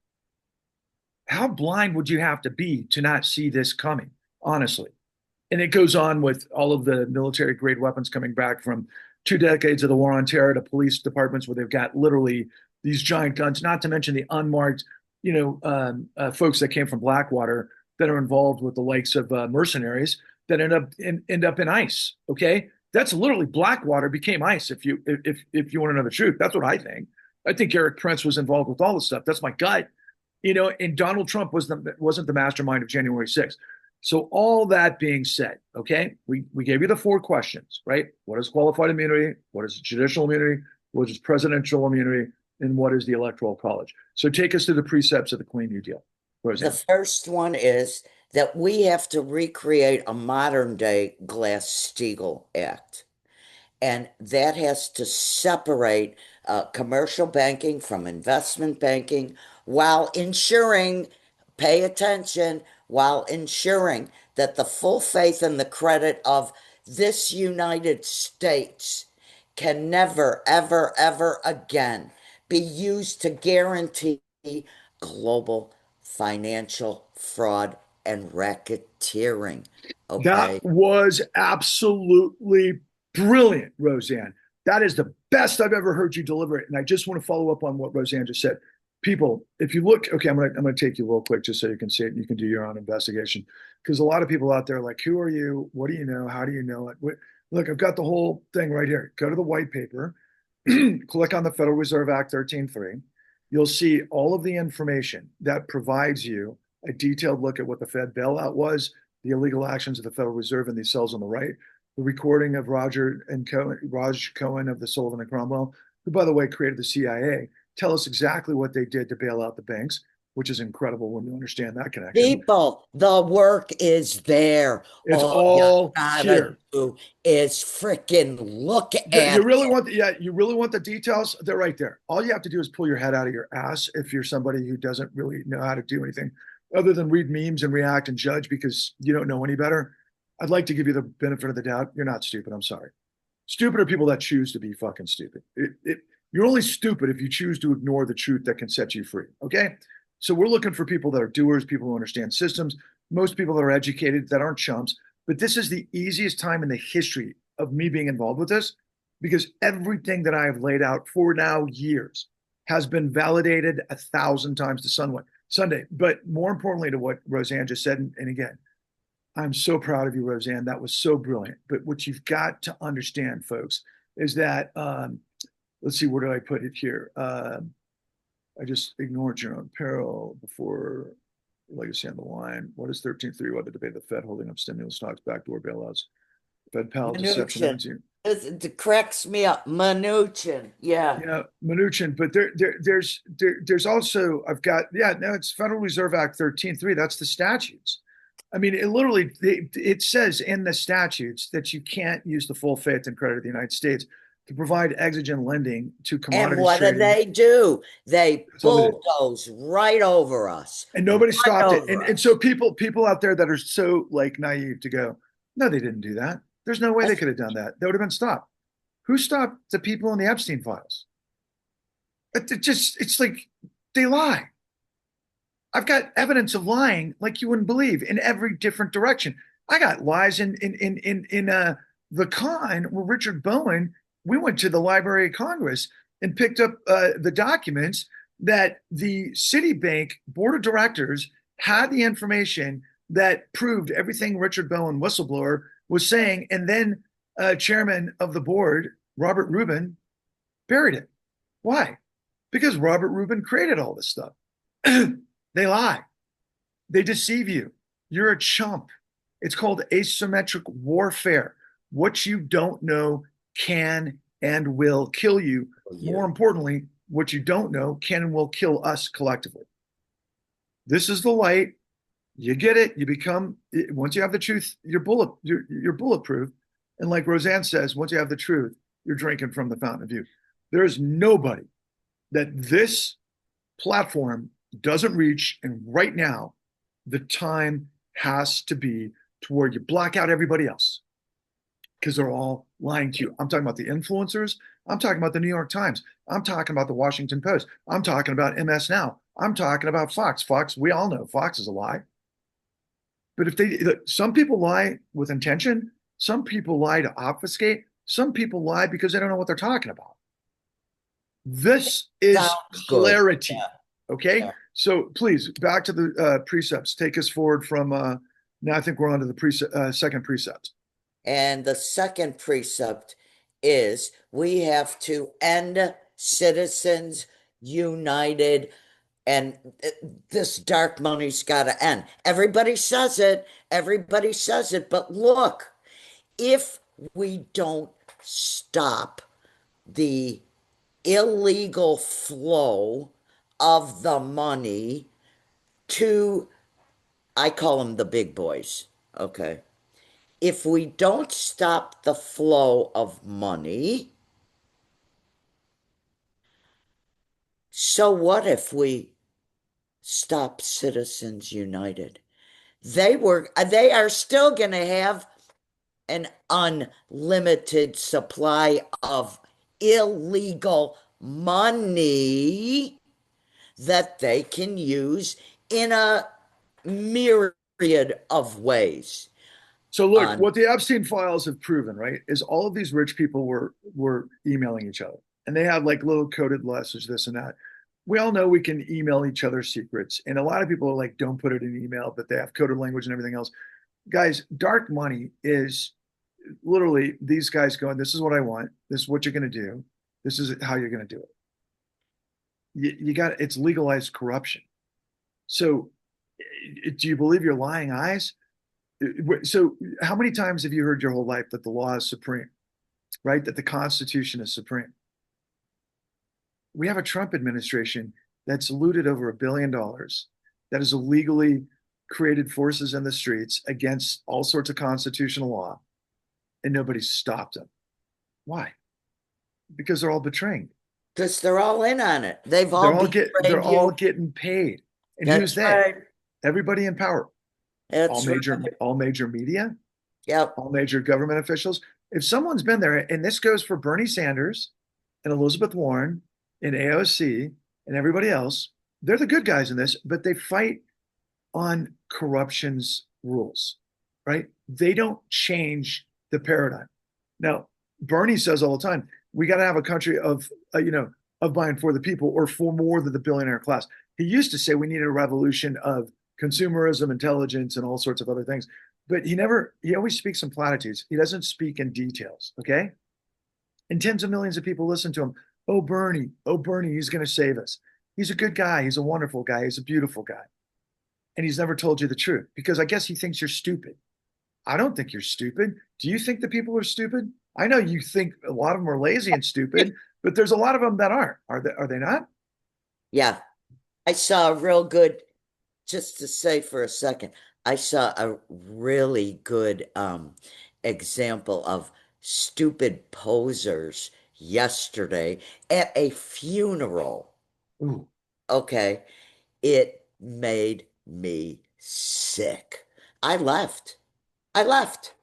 How blind would you have to be to not see this coming, honestly? And it goes on with all of the military grade weapons coming back from 2 decades of the war on terror to police departments where they've got literally these giant guns, not to mention the unmarked, folks that came from Blackwater that are involved with the likes of mercenaries that end up in ICE. Okay, that's literally Blackwater became ICE. If you want to know the truth, that's what I think. I think Eric Prince was involved with all this stuff. That's my gut. And Donald Trump wasn't the mastermind of January 6th. So all that being said, okay, we gave you the 4 questions, right? What is qualified immunity? What is judicial immunity? What is presidential immunity? And what is the electoral college? So take us through the precepts of the Clean New Deal. The Roseanne. first one is that we have to recreate a modern day Glass-Steagall Act. And that has to separate commercial banking from investment banking while ensuring, pay attention, while ensuring that the full faith and the credit of this United States can never, ever, ever again be used to guarantee global financial fraud and racketeering. That Okay. was absolutely brilliant, Roseanne. That is the best I've ever heard you deliver it. And I just want to follow up on what Roseanne just said. People, if you look, okay, I'm gonna take you real quick just so you can see it and you can do your own investigation. Because a lot of people out there are like, who are you? What do you know? How do you know it? Look, I've got the whole thing right here. Go to the white paper, click on the Federal Reserve Act 13.3. You'll see all of the information that provides you a detailed look at what the Fed bailout was, the illegal actions of the Federal Reserve and these cells on the right, the recording of Raj Cohen of the Sullivan and Cromwell, who, by the way, created the CIA, tell us exactly what they did to bail out the banks. which is incredible when you understand that connection. People, the work is there. It's All you all gotta here. do is freaking look You at really it. want you really want the details? They're right there. All you have to do is pull your head out of your ass if you're somebody who doesn't really know how to do anything other than read memes and react and judge because you don't know any better. I'd like to give you the benefit of the doubt. You're not stupid. I'm sorry. Stupid are people that choose to be fucking stupid. You're only stupid if you choose to ignore the truth that can set you free. Okay. So we're looking for people that are doers, people who understand systems, most people that are educated, that aren't chumps. But this is the easiest time in the history of me being involved with this because everything that I have laid out for now years has been validated 1,000 times to Sunday. But more importantly to what Roseanne just said, and again, I'm so proud of you, Roseanne. That was so brilliant. But what you've got to understand, folks, is that let's see, where did I put it here? I just ignored your own peril before legacy on the line. What is 13.3? What the debate? The Fed holding up stimulus stocks, backdoor bailouts, Fed pal deception. Mnuchin. It cracks me up. Mnuchin. Yeah. Yeah, Mnuchin. But there's also I've got no, it's Federal Reserve Act 13.3. That's the statutes. I mean, it literally it says in the statutes that you can't use the full faith and credit of the United States to provide exigent lending to And commodities what do trading. they do? They That's all they did. bulldoze right over us. And nobody Right stopped it. over And so us. people out there that are so like naive to go, no, they didn't do that. There's no way they That's could have done that. They would have been stopped. Who stopped the people in the Epstein files? It's like they lie. I've got evidence of lying like you wouldn't believe in every different direction. I got lies in the con where Richard Bowen. We went to the Library of Congress and picked up the documents that the Citibank board of directors had the information that proved everything Richard Bowen, whistleblower, was saying, and then chairman of the board, Robert Rubin, buried it. Why? Because Robert Rubin created all this stuff. They lie. They deceive you. You're a chump. It's called asymmetric warfare. What you don't know can and will kill you. More you. importantly, what you don't know can and will kill us collectively. This is the light. You get it. You become once you have the truth, you're bulletproof. And like Roseanne says, once you have the truth, you're drinking from the fountain of youth. There is nobody that this platform doesn't reach. And right now, the time has to be to where you block out everybody else because they're all lying to you. I'm talking about the influencers. I'm talking about the New York Times. I'm talking about the Washington Post. I'm talking about MS Now. I'm talking about Fox. Fox, we all know Fox is a lie. But some people lie with intention. Some people lie to obfuscate. Some people lie because they don't know what they're talking about. This is Sounds good. clarity. Yeah. Okay. Yeah. So please, back to the precepts. Take us forward from now. I think we're on to the second precept. And the second precept is we have to end Citizens United, and this dark money's got to end. Everybody says it. Everybody says it. But look, if we don't stop the illegal flow of the money to, I call them the big boys, okay? If we don't stop the flow of money, so what if we stop Citizens United? They are still going to have an unlimited supply of illegal money that they can use in a myriad of ways. So look, On what the Epstein files have proven, right, is all of these rich people were emailing each other, and they had like little coded messages, this and that. We all know we can email each other secrets, and a lot of people are like, "Don't put it in email," but they have coded language and everything else. Guys, dark money is literally these guys going, "This is what I want. This is what you're going to do. This is how you're going to do it." You got it's legalized corruption. So, do you believe your lying eyes? So how many times have you heard your whole life that the law is supreme, right? That the Constitution is supreme? We have a Trump administration that's looted over $1 billion, that has illegally created forces in the streets against all sorts of constitutional law, and nobody's stopped them. Why? Because they're all betraying. Because they're all in on it. They've They're all all they're betrayed all you. getting paid. And who's That's they? right. Everybody in power. All That's right. major media, Yep. all major government officials. If someone's been there, and this goes for Bernie Sanders and Elizabeth Warren and AOC and everybody else, they're the good guys in this, but they fight on corruption's rules, right? They don't change the paradigm. Now, Bernie says all the time, we got to have a country of, of by and for the people, or for more than the billionaire class. He used to say we needed a revolution of consumerism, intelligence, and all sorts of other things. But he always speaks in platitudes. He doesn't speak in details, okay? And tens of millions of people listen to him. Oh, Bernie, he's going to save us. He's a good guy. He's a wonderful guy. He's a beautiful guy. And he's never told you the truth because I guess he thinks you're stupid. I don't think you're stupid. Do you think the people are stupid? I know you think a lot of them are lazy and stupid, but there's a lot of them that aren't. Are they not? Yeah. I saw a real good, just to say for a second, I saw a really good example of stupid posers yesterday at a funeral. Ooh. Okay. It made me sick. I left. I left.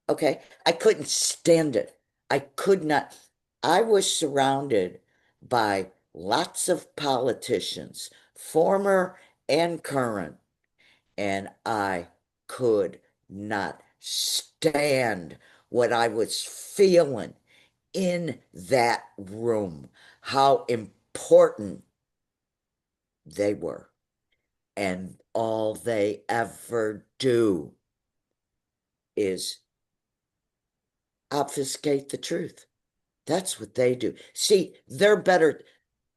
Okay. I couldn't stand it. I could not. I was surrounded by lots of politicians, former and current, and I could not stand what I was feeling in that room, how important they were. And all they ever do is obfuscate the truth. That's what they do. See, they're better.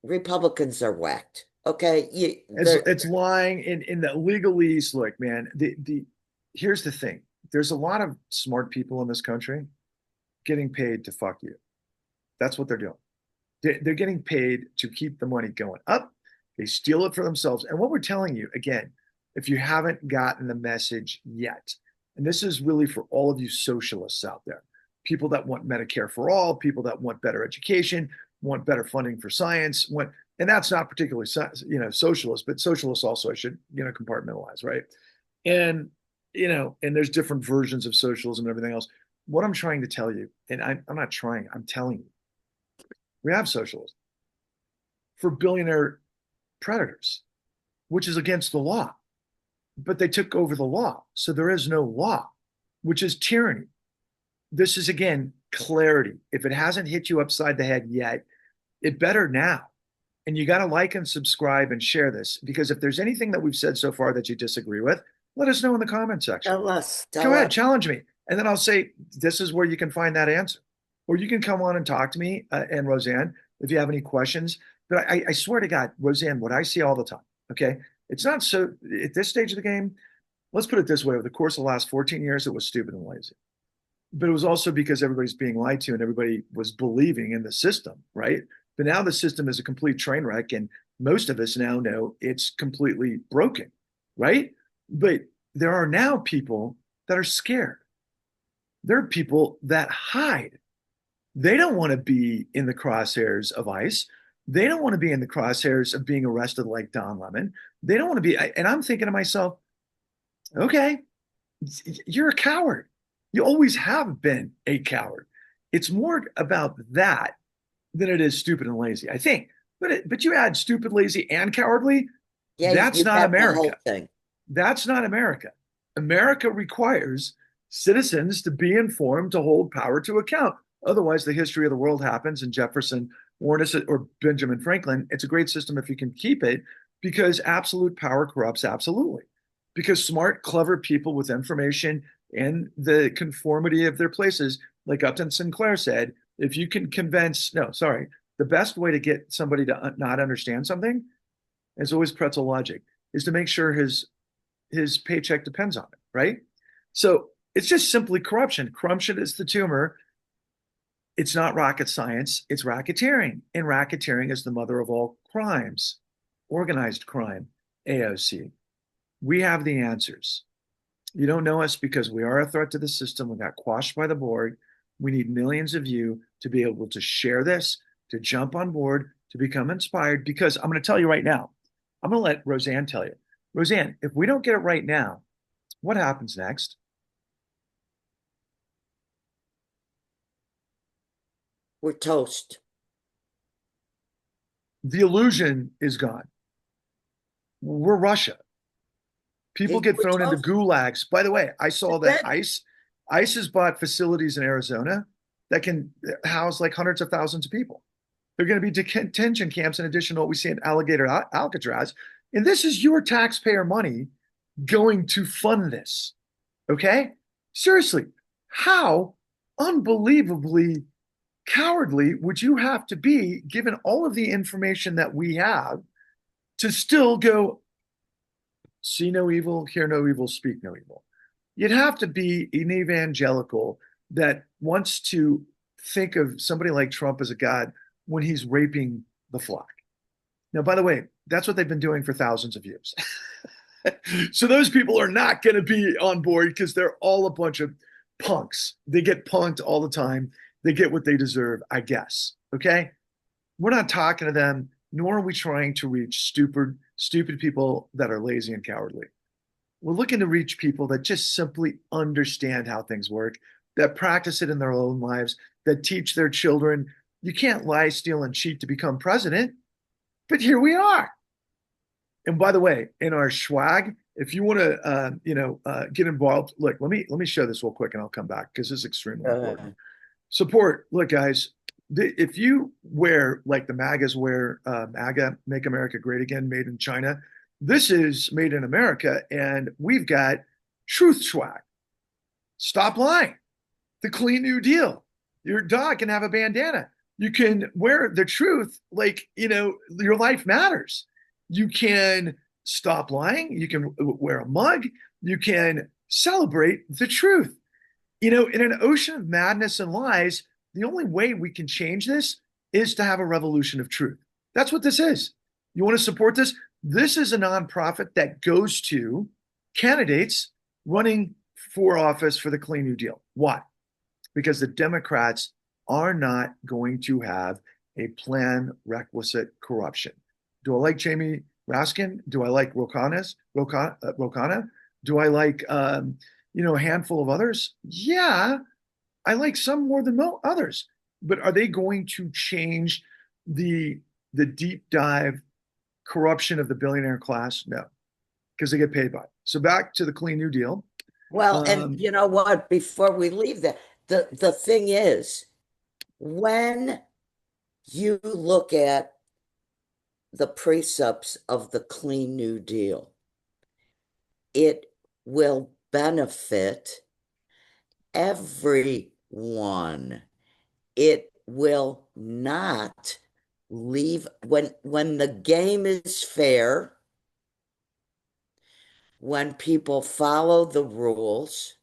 Republicans are whacked. Okay, It's lying in the legalese. Look, man, the here's the thing. There's a lot of smart people in this country getting paid to fuck you. That's what they're doing. They're getting paid to keep the money going up. They steal it for themselves. And what we're telling you, again, if you haven't gotten the message yet, and this is really for all of you socialists out there, people that want Medicare for all, people that want better education, want better funding for science, and that's not particularly socialist, but socialists also I should compartmentalize, right? And and there's different versions of socialism and everything else. What I'm trying to tell you, and I'm not trying, I'm telling you, we have socialism for billionaire predators, which is against the law. But they took over the law. So there is no law, which is tyranny. This is, again, clarity. If it hasn't hit you upside the head yet, it better now. And you got to like and subscribe and share this because if there's anything that we've said so far that you disagree with, let us know in the comment section. tell us. Go Tell ahead, us. challenge me. And then I'll say, this is where you can find that answer. Or you can come on and talk to me and Roseanne if you have any questions. But I swear to God, Roseanne, what I see all the time, okay? It's not so, at this stage of the game, let's put it this way, over the course of the last 14 years, it was stupid and lazy. But it was also because everybody's being lied to and everybody was believing in the system, right? But now the system is a complete train wreck, and most of us now know it's completely broken, right? But there are now people that are scared. There are people that hide. They don't want to be in the crosshairs of ICE. They don't want to be in the crosshairs of being arrested like Don Lemon. They don't want to be, and I'm thinking to myself, okay, you're a coward. You always have been a coward. It's more about that than it is stupid and lazy, I think. But you add stupid, lazy, and cowardly, Yeah, that's you not got the whole America. thing. That's not America. America requires citizens to be informed to hold power to account. Otherwise, the history of the world happens, and Jefferson warned us, or Benjamin Franklin, it's a great system if you can keep it, because absolute power corrupts absolutely. Because smart, clever people with information and the conformity of their places, like Upton Sinclair said, if you can convince, no, sorry, the best way to get somebody to not understand something, is always pretzel logic, is to make sure his paycheck depends on it, right? So it's just simply corruption. Corruption is the tumor. It's not rocket science, it's racketeering. And racketeering is the mother of all crimes. organized crime, AOC. We have the answers. You don't know us because we are a threat to the system. We got quashed by the board. We need millions of you to be able to share this, to jump on board, to become inspired. Because I'm going to tell you right now, I'm going to let Roseanne tell you. Roseanne, if we don't get it right now, what happens next? We're toast. The illusion is gone. We're Russia. People get We're thrown into toast. gulags. By the way, I saw That's that it. ICE has bought facilities in Arizona that can house like hundreds of thousands of people. They're going to be detention camps in addition to what we see in Alligator Alcatraz. And this is your taxpayer money going to fund this. Okay? Seriously, how unbelievably cowardly would you have to be, given all of the information that we have, to still go, see no evil, hear no evil, speak no evil? You'd have to be an evangelical that wants to think of somebody like Trump as a god when he's raping the flock. Now, by the way, that's what they've been doing for thousands of years. So those people are not going to be on board because they're all a bunch of punks. They get punked all the time. They get what they deserve, I guess. Okay? We're not talking to them, nor are we trying to reach stupid people that are lazy and cowardly. We're looking to reach people that just simply understand how things work, that practice it in their own lives, that teach their children. You can't lie, steal, and cheat to become president. But here we are. And by the way, in our swag, if you want to, get involved, look, let me show this real quick, and I'll come back because this is extremely Uh, important. Support. Look, guys, if you wear like the MAGAs wear, MAGA, Make America Great Again, made in China, this is made in America, and we've got truth swag. Stop lying. The Clean New Deal. Your dog can have a bandana. You can wear the truth, like, your life matters. You can stop lying. You can wear a mug. You can celebrate the truth. In an ocean of madness and lies, the only way we can change this is to have a revolution of truth. That's what this is. You want to support this? This is a nonprofit that goes to candidates running for office for the Clean New Deal. Why? Because the Democrats are not going to have a plan requisite corruption. Do I like Jamie Raskin? Do I like Rokana? Do I like a handful of others? Yeah, I like some more than others. But are they going to change the deep dive corruption of the billionaire class? No, because they get paid by it. So back to the Clean New Deal. well, and Um, you know what? Before we leave that, the thing is, when you look at the precepts of the Clean New Deal, it will benefit everyone. It will not leave when the game is fair, when people follow the rules,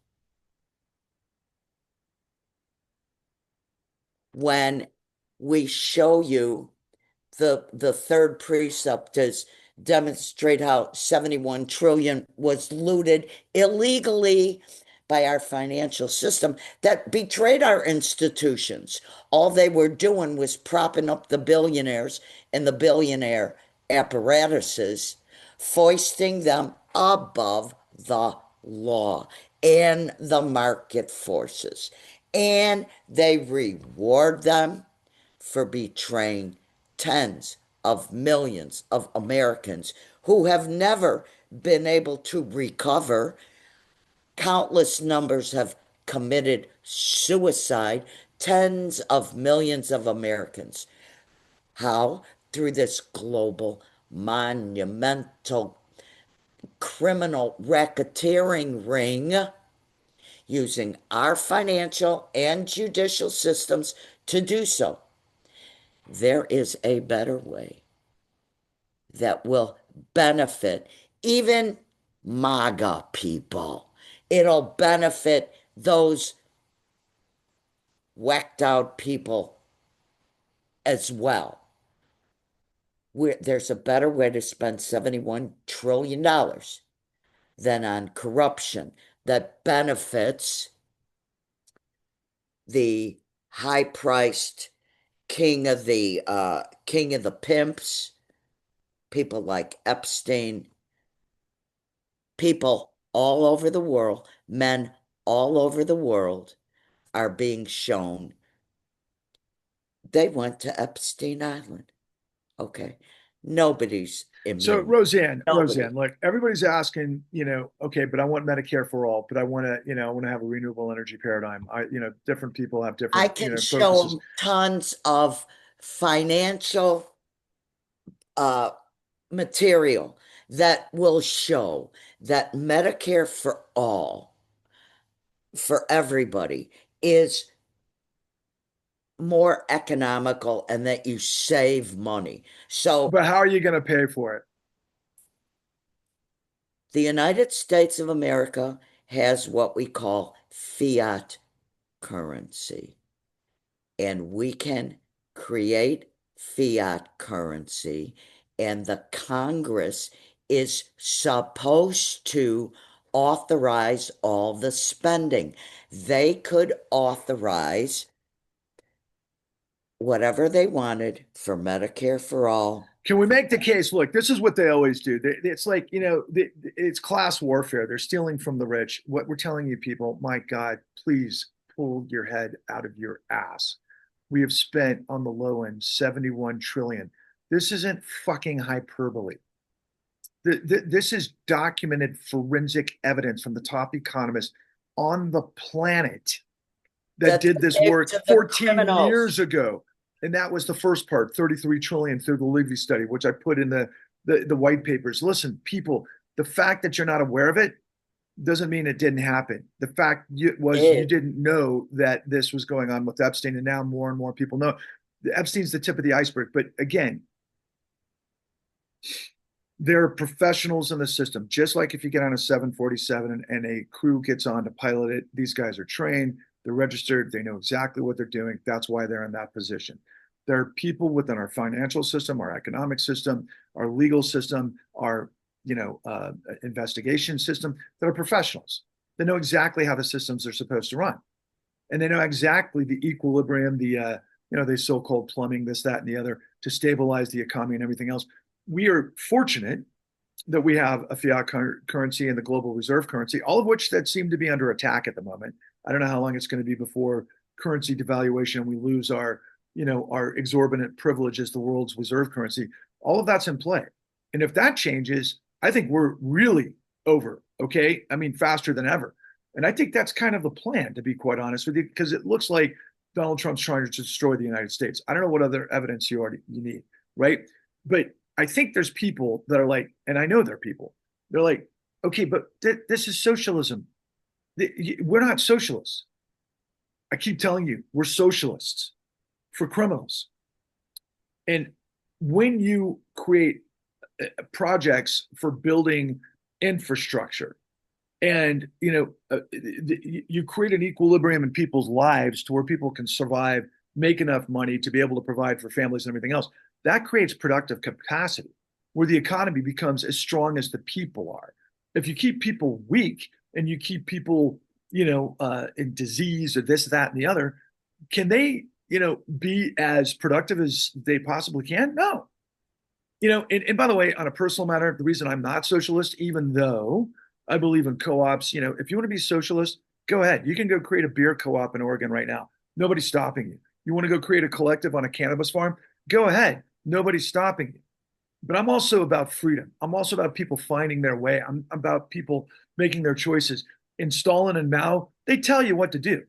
when we show you the third precept is demonstrate how 71 trillion was looted illegally by our financial system that betrayed our institutions. All they were doing was propping up the billionaires and the billionaire apparatuses, foisting them above the law and the market forces. And they reward them for betraying tens of millions of Americans who have never been able to recover. Countless numbers have committed suicide, tens of millions of Americans. How? Through this global, monumental, criminal racketeering ring, using our financial and judicial systems to do so. There is a better way that will benefit even MAGA people. It'll benefit those whacked out people as well. There's a better way to spend $71 trillion than on corruption that benefits the high-priced king of the pimps, people like Epstein, people all over the world, men all over the world are being shown they went to Epstein Island. Okay. Nobody's So immune. Roseanne, Nobody. look, everybody's asking, okay, but I want Medicare for all, but I want to have a renewable energy paradigm. Different people have I different, can show focuses. them tons of financial uh, material that will show that Medicare for all, for everybody, is more economical and that you save money. So But how are you going to pay for it? the United States of America has what we call fiat currency, and we can create fiat currency, and the Congress is supposed to authorize all the spending. They could authorize whatever they wanted for Medicare for all. Can we make the case? Look, this is what they always do. It's like, it's class warfare. They're stealing from the rich. What we're telling you people, my God, please pull your head out of your ass. We have spent on the low end 71 trillion. This isn't fucking hyperbole. This is documented forensic evidence from the top economists on the planet that That did they this gave work to the 14 criminals. years ago. And that was the first part, 33 trillion through the Levy study, which I put in the white papers. Listen, people, the fact that you're not aware of it doesn't mean it didn't happen. The fact was you It, didn't know that this was going on with Epstein, and now more and more people know. Epstein's the tip of the iceberg. But again, there are professionals in the system. Just like if you get on a 747 and a crew gets on to pilot it, these guys are trained, they're registered, they know exactly what they're doing. That's why they're in that position. There are people within our financial system, our economic system, our legal system, our investigation system that are professionals. They know exactly how the systems are supposed to run, and they know exactly the equilibrium, the so-called plumbing, this, that, and the other, to stabilize the economy and everything else. We are fortunate that we have a fiat currency and the global reserve currency, all of which that seem to be under attack at the moment. I don't know how long it's going to be before currency devaluation and we lose our exorbitant privilege as the world's reserve currency. All of that's in play. And if that changes, I think we're really over. Okay. I mean, faster than ever. And I think that's kind of the plan, to be quite honest with you, because it looks like Donald Trump's trying to destroy the United States. I don't know what other evidence you need, right? But I think there's people that are like, and I know there are people, they're like, okay, but this is socialism. We're not socialists. I keep telling you, we're socialists for criminals. And when you create projects for building infrastructure, and you create an equilibrium in people's lives to where people can survive, make enough money to be able to provide for families and everything else, that creates productive capacity where the economy becomes as strong as the people are. If you keep people weak and you keep people in disease or this, that, and the other, can they be as productive as they possibly can? No. And by the way, on a personal matter, the reason I'm not socialist, even though I believe in co-ops, if you want to be socialist, go ahead. You can go create a beer co-op in Oregon right now. Nobody's stopping you. You want to go create a collective on a cannabis farm? Go ahead. Nobody's stopping you. But I'm also about freedom. I'm also about people finding their way. I'm about people making their choices. In Stalin and Mao, they tell you what to do.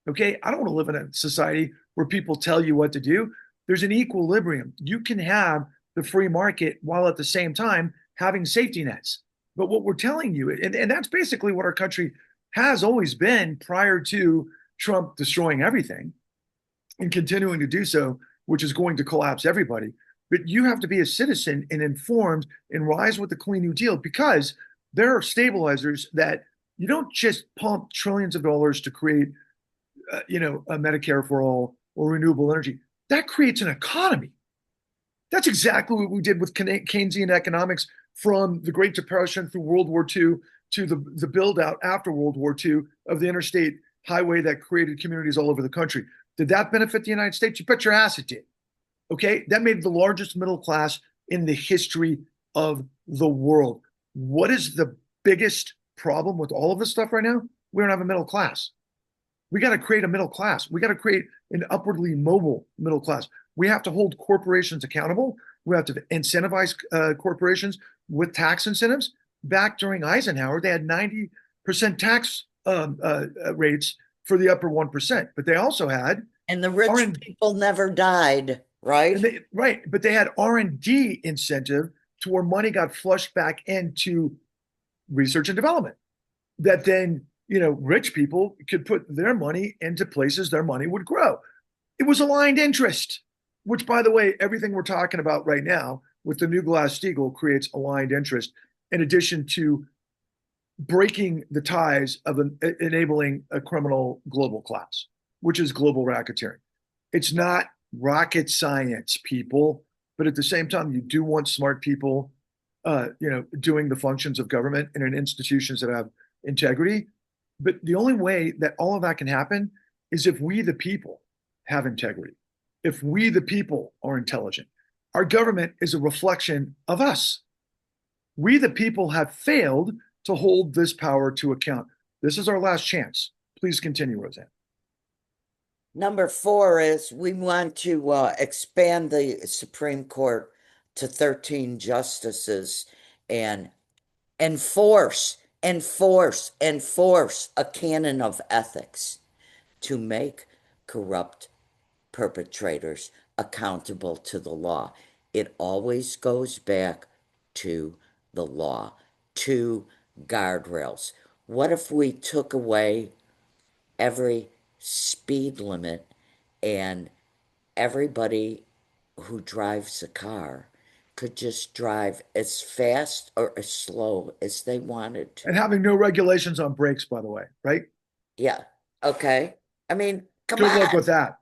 Okay. I don't want to live in a society where people tell you what to do. There's an equilibrium. You can have the free market while at the same time having safety nets. But what we're telling you, and that's basically what our country has always been prior to Trump destroying everything and continuing to do so, which is going to collapse everybody. But you have to be a citizen and informed and rise with the Clean New Deal, because there are stabilizers that you don't just pump trillions of dollars to create, a Medicare for all or renewable energy. That creates an economy. That's exactly what we did with Keynesian economics from the Great Depression through World War II to the build out after World War II of the interstate highway that created communities all over the country. Did that benefit the United States? You bet your ass it did. Okay. That made the largest middle class in the history of the world. What is the biggest problem with all of this stuff right now? We don't have a middle class. We got to create a middle class. We got to create an upwardly mobile middle class. We have to hold corporations accountable. We have to incentivize corporations with tax incentives. Back during Eisenhower, they had 90% tax rates for the upper 1%, but they also had And the rich R&D, people never died, right? right, but they had R&D incentive to where money got flushed back into research and development that then, rich people could put their money into places their money would grow. It was aligned interest, which, by the way, everything we're talking about right now with the new Glass-Steagall creates aligned interest, in addition to breaking the ties of enabling a criminal global class, which is global racketeering. It's not rocket science, people, but at the same time, you do want smart people, doing the functions of government and in institutions that have integrity. But the only way that all of that can happen is if we, the people, have integrity. If we, the people, are intelligent. Our government is a reflection of us. We, the people, have failed to hold this power to account. This is our last chance. Please continue, Roseanne. Number four is we want to expand the Supreme Court to 13 justices and enforce a canon of ethics to make corrupt perpetrators accountable to the law. It always goes back to the law, to guardrails. What if we took away every speed limit and everybody who drives a car could just drive as fast or as slow as they wanted And to? having no regulations on brakes, by the way, right? Yeah. Okay. I mean, come Good luck on. with that.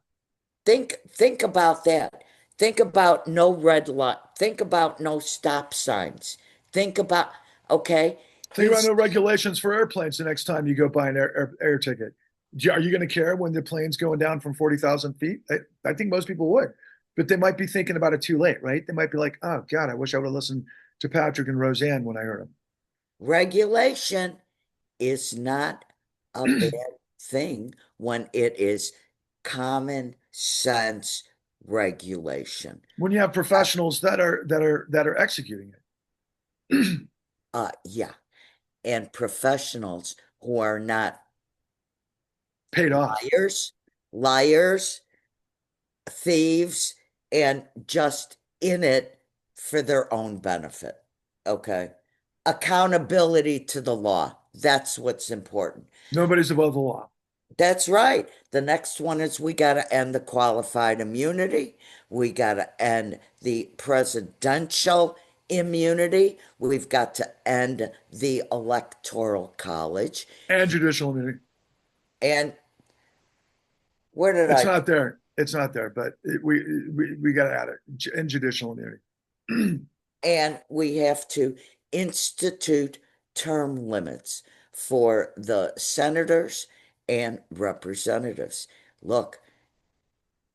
Think about that. Think about no red light. Think about no stop signs. Think about, okay, Think about he's no regulations for airplanes the next time you go buy an air ticket. Are you going to care when the plane's going down from 40,000 feet? I think most people would, but they might be thinking about it too late, right? They might be like, oh, God, I wish I would have listened to Patrick and Roseanne when I heard regulation is not a bad them. thing when it is common sense regulation. When you have Uh, professionals that are executing it. yeah, and professionals who are not Paid off. liars, thieves, and just in it for their own benefit. Okay. Accountability to the law. That's what's important. Nobody's above the law. That's right. The next one is we got to end the qualified immunity. We got to end the presidential immunity. We've got to end the electoral college. And judicial immunity. And where did It's I? not there. It's not there, but we got to add it. And judicial immunity. And we have to institute term limits for the senators and representatives. Look,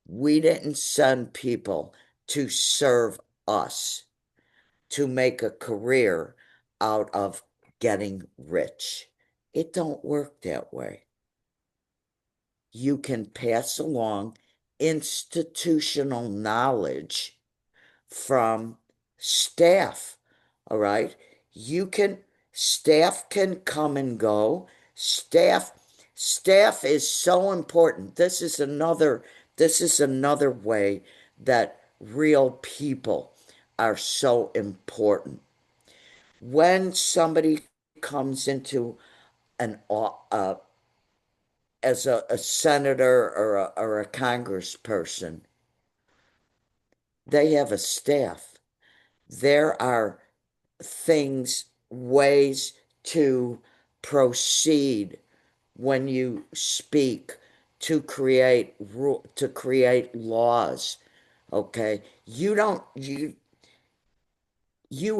we didn't send people to serve us, to make a career out of getting rich. It don't work that way. You can pass along institutional knowledge from staff. All right. You can, staff can come and go. Staff is so important. This is another way that real people are so important. When somebody comes into an as a senator or a congressperson, they have a staff. There are things, ways to proceed when you speak to create laws Okay. You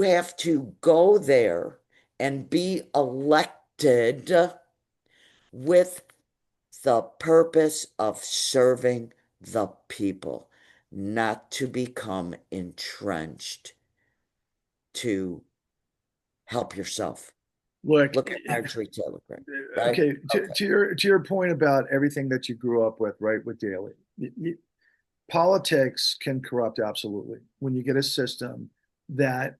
have to go there and be elected with the purpose of serving the people, not to become entrenched to help yourself. Look, Look at Marjorie Taylor Greene, right? okay, Okay. to your point about everything that you grew up with, right, with Daley, politics can corrupt absolutely when you get a system that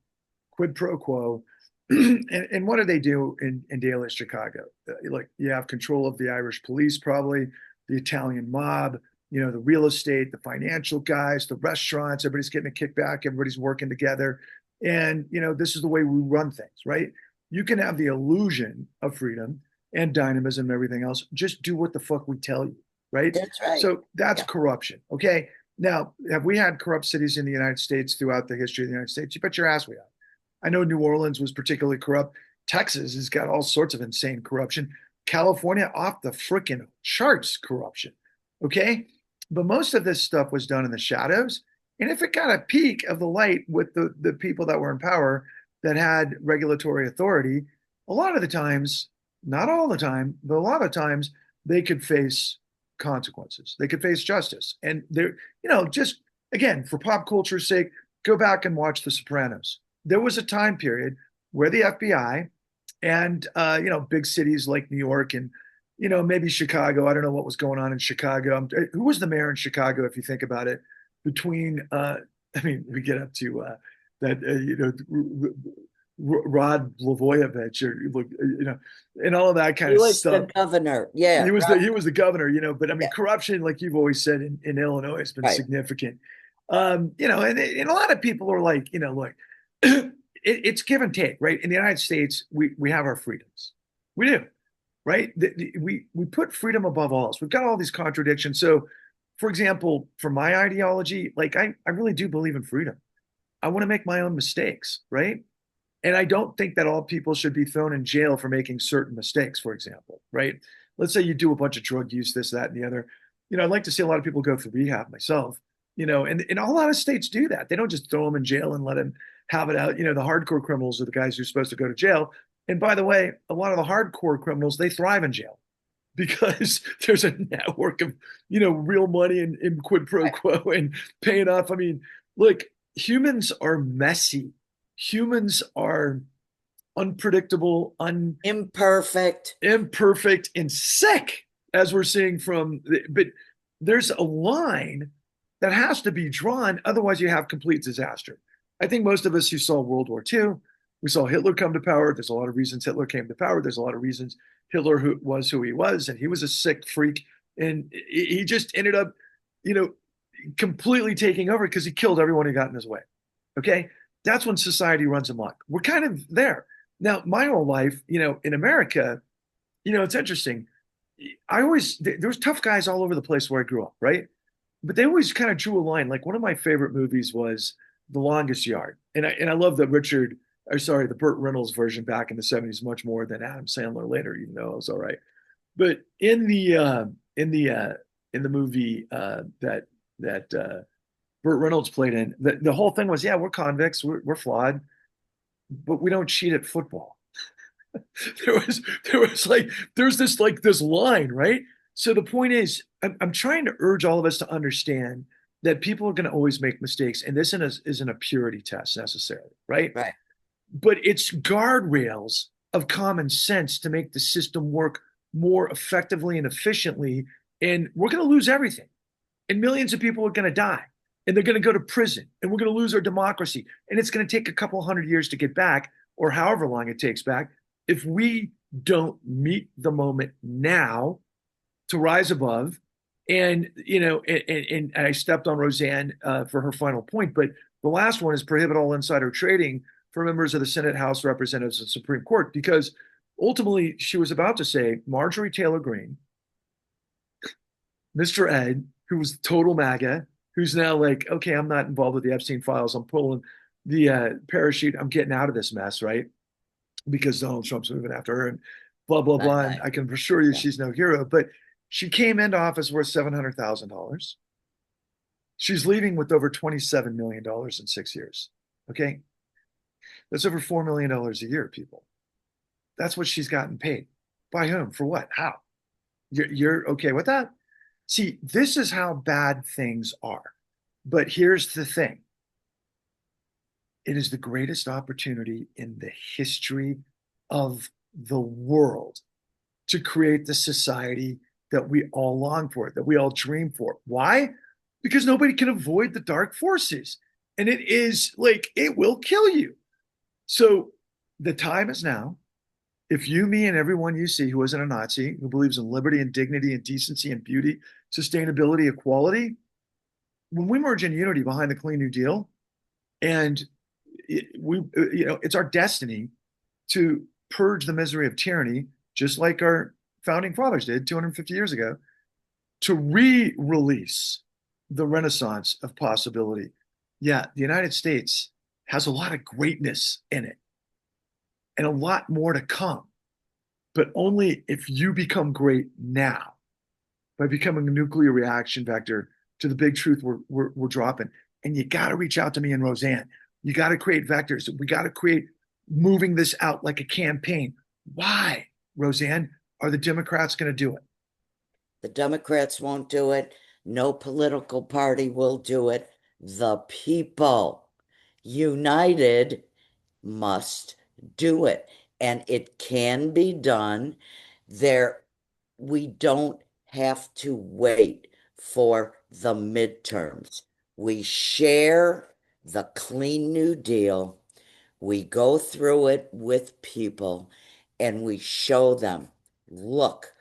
quid pro quo. And what do they do in Dallas, Chicago? Like you have control of the Irish police, probably the Italian mob, the real estate, the financial guys, the restaurants. Everybody's getting a kickback. Everybody's working together, and this is the way we run things, right? You can have the illusion of freedom and dynamism and everything else. Just do what the fuck we tell you, right? That's right. So that's Yeah. corruption. Okay. Now, have we had corrupt cities in the United States throughout the history of the United States? You bet your ass we have. I know New Orleans was particularly corrupt. Texas has got all sorts of insane corruption. California off the freaking charts corruption. Okay. But most of this stuff was done in the shadows. And if it got a peak of the light with the people that were in power that had regulatory authority, a lot of the times, not all the time, but a lot of times, they could face consequences. They could face justice. And they're, just again, for pop culture's sake, go back and watch The Sopranos. There was a time period where the FBI and big cities like New York and maybe Chicago. I don't know what was going on in Chicago. Who was the mayor in Chicago? If you think about it, between I mean, we get up to that Rod Blagojevich or and all of that kind He of was the stuff. governor. Yeah, He was the governor, but I mean, yeah, corruption, like you've always said in Illinois, has been right. significant. And a lot of people are like, look, it's give and take, right? In the United States, we have our freedoms, we do, right? We put freedom above all else. We've got all these contradictions. So, for example, for my ideology, like I really do believe in freedom. I want to make my own mistakes, right? And I don't think that all people should be thrown in jail for making certain mistakes, for example, right? Let's say you do a bunch of drug use, this, that, and the other. I'd like to see a lot of people go through rehab myself, and a lot of states do that. They don't just throw them in jail and let them have it out. The hardcore criminals are the guys who are supposed to go to jail. And by the way, a lot of the hardcore criminals, they thrive in jail because there's a network of, real money and quid pro quo and paying off. I mean, look, humans are messy. Humans are unpredictable, Imperfect. imperfect, and sick, as we're seeing but there's a line that has to be drawn. Otherwise, you have complete disaster. I think most of us who saw World War II, we saw Hitler come to power. There's a lot of reasons Hitler came to power. There's a lot of reasons Hitler was who he was, and he was a sick freak. And he just ended up, completely taking over because he killed everyone who got in his way. Okay. That's when society runs amok. We're kind of there. Now, my whole life, in America, it's interesting. There was tough guys all over the place where I grew up, right? But they always kind of drew a line. Like one of my favorite movies was The Longest Yard. And I love the Burt Reynolds version back in the 70s much more than Adam Sandler later, even though it was all right. But in the movie that Burt Reynolds played in, the whole thing was, yeah, we're convicts, we're flawed, but we don't cheat at football. There's this line, right? So the point is, I'm trying to urge all of us to understand that people are going to always make mistakes, and this isn't a purity test necessarily, right? Right. But it's guardrails of common sense to make the system work more effectively and efficiently. And we're going to lose everything, and millions of people are going to die, and they're going to go to prison, and we're going to lose our democracy, and it's going to take a couple hundred years to get back, or however long it takes back, if we don't meet the moment now to rise above. And and I stepped on Roseanne for her final point, but the last one is prohibit all insider trading for members of the Senate, House, Representatives, and Supreme Court, because ultimately she was about to say Marjorie Taylor Greene, Mr. Ed, who was total MAGA, who's now like, okay, I'm not involved with the Epstein files. I'm pulling the parachute. I'm getting out of this mess, right? Because Donald Trump's moving after her and blah, blah, Right. blah. And Right. I can assure you Yeah. she's no hero. But she came into office worth $700,000. She's leaving with over $27 million in 6 years. Okay. That's over $4 million a year, people. That's what she's gotten paid. By whom? For what? How? You're okay with that? See, this is how bad things are. But here's the thing, it is the greatest opportunity in the history of the world to create the society that we all long for, that we all dream for. Why? Because nobody can avoid the dark forces. And it is like, it will kill you. So the time is now. If you, me, and everyone you see who isn't a Nazi, who believes in liberty and dignity and decency and beauty, sustainability, equality, when we merge in unity behind the Clean New Deal, and it's our destiny to purge the misery of tyranny, just like our founding fathers did 250 years ago, to re-release the renaissance of possibility. Yeah, the United States has a lot of greatness in it and a lot more to come, but only if you become great now by becoming a nuclear reaction vector to the big truth we're dropping. And you got to reach out to me and Roseanne. You got to create vectors. We got to create moving this out like a campaign. Why, Roseanne, are the Democrats going to do it? The Democrats won't do it. No political party will do it. The people united must do it. And it can be done. There, we don't have to wait for the midterms. We share the Clean New Deal. We go through it with people and we show them, look,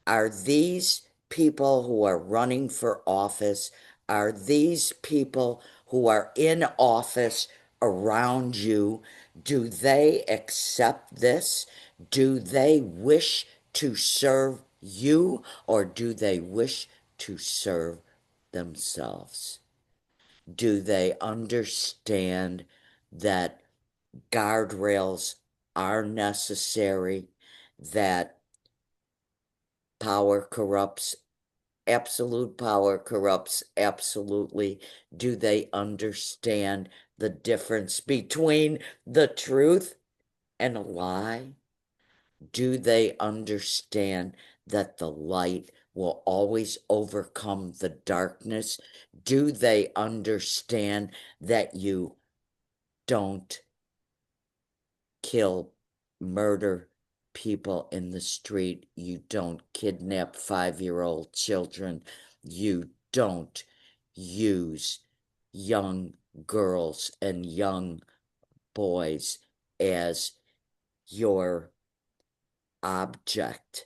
are these people who are running for office, are these people who are in office around you, do they accept this? Do they wish to serve you or do they wish to serve themselves? Do they understand that guardrails are necessary, that power corrupts, absolute power corrupts absolutely? Do they understand the difference between the truth and a lie? Do they understand that the light will always overcome the darkness? Do they understand that you don't kill, murder people in the street? You don't kidnap 5-year-old children. You don't use young girls and young boys as your object.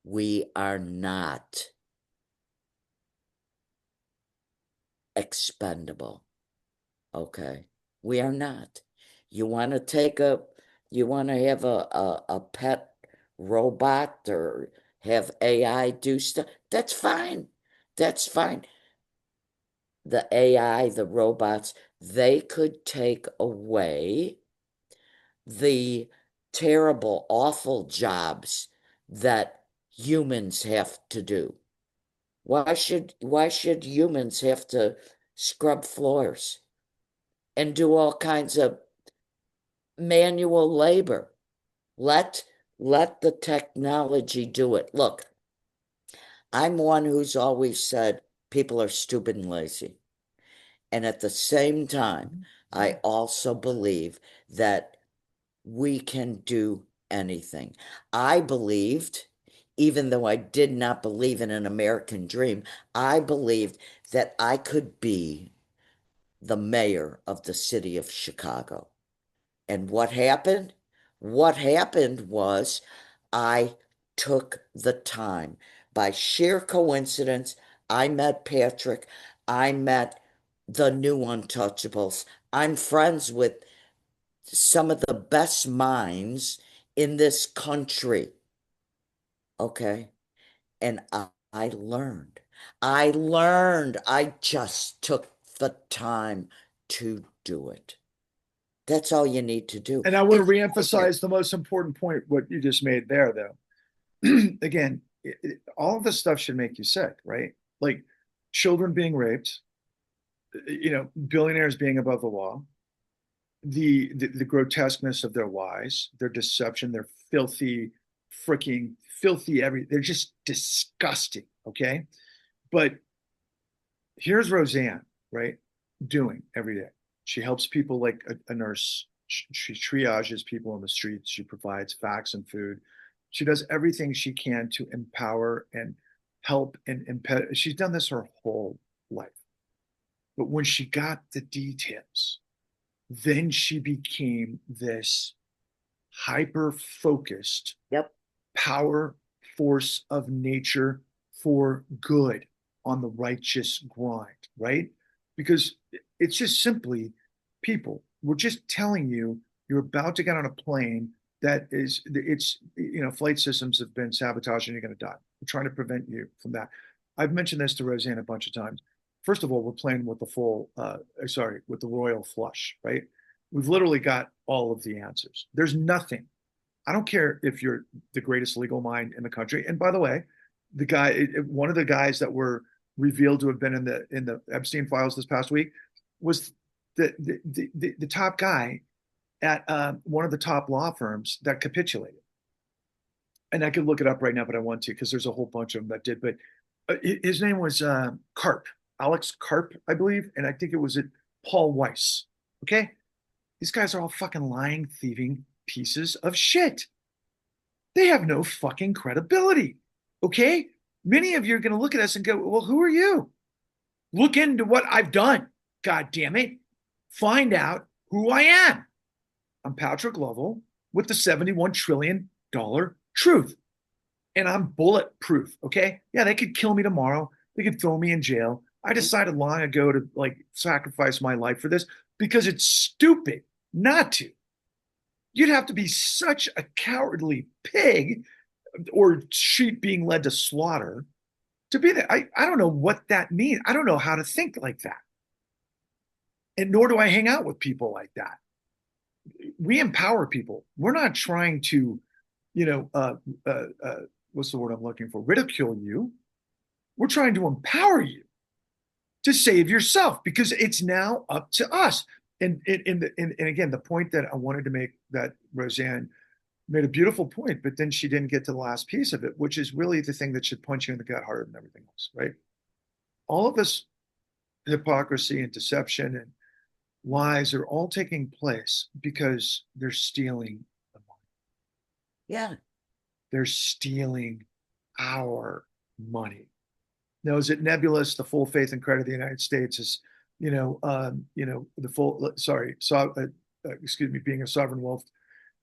We are not expendable. Okay. We are not. You want to you want to have a pet robot or have AI do stuff? That's fine. That's fine. The AI, the robots, they could take away the terrible, awful jobs that humans have to do. Why should humans have to scrub floors and do all kinds of manual labor? Let the technology do it. Look, I'm one who's always said people are stupid and lazy. And at the same time, I also believe that we can do anything. I believed, even though I did not believe in an American dream, I believed that I could be the mayor of the city of Chicago. And what happened? What happened was I took the time. By sheer coincidence, I met Patrick. I met the new Untouchables. I'm friends with some of the best minds in this country. Okay. And I learned. I learned. I just took the time to do it. That's all you need to do. And I want to It's right here. reemphasize the most important point, what you just made there, though. Again, all of this stuff should make you sick, right? Like children being raped, billionaires being above the law, the grotesqueness of their lies, their deception, their filthy, freaking filthy they're just disgusting. Okay. But here's Roseanne, right? Doing every day. She helps people like a nurse. She triages people on the streets. She provides facts and food. She does everything she can to empower and help and she's done this her whole life. But when she got the details, then she became this hyper focused Yep. power force of nature for good on the righteous grind, right? Because it's just simply people. We're just telling you you're about to get on a plane that is, flight systems have been sabotaged and you're going to die. We're trying to prevent you from that. I've mentioned this to Roseanne a bunch of times. First of all, we're playing with with the royal flush, right? We've literally got all of the answers. There's nothing. I don't care if you're the greatest legal mind in the country. And by the way, one of the guys that were revealed to have been in the Epstein files this past week was the top guy at one of the top law firms that capitulated. And I could look it up right now, but I want to because there's a whole bunch of them that did. But his name was Karp, Alex Karp, I believe, and I think it was Paul Weiss. Okay, these guys are all fucking lying, thieving pieces of shit. They have no fucking credibility. Okay, many of you are going to look at us and go, "Well, who are you? Look into what I've done. God damn it, find out who I am." I'm Patrick Lovell with the $71 trillion truth. And I'm bulletproof. Okay. Yeah, they could kill me tomorrow. They could throw me in jail. I decided long ago to sacrifice my life for this because it's stupid not to. You'd have to be such a cowardly pig or sheep being led to slaughter to be there. I don't know what that means. I don't know how to think like that. And nor do I hang out with people like that. We empower people. We're not trying to, what's the word I'm looking for? Ridicule you. We're trying to empower you to save yourself because it's now up to us. And again, the point that I wanted to make, that Roseanne made a beautiful point, but then she didn't get to the last piece of it, which is really the thing that should punch you in the gut harder than everything else, right? All of this hypocrisy and deception and lies are all taking place because they're stealing the money. Yeah. They're stealing our money. Now, is it nebulous? The full faith and credit of the United States is, the full, being a sovereign wealth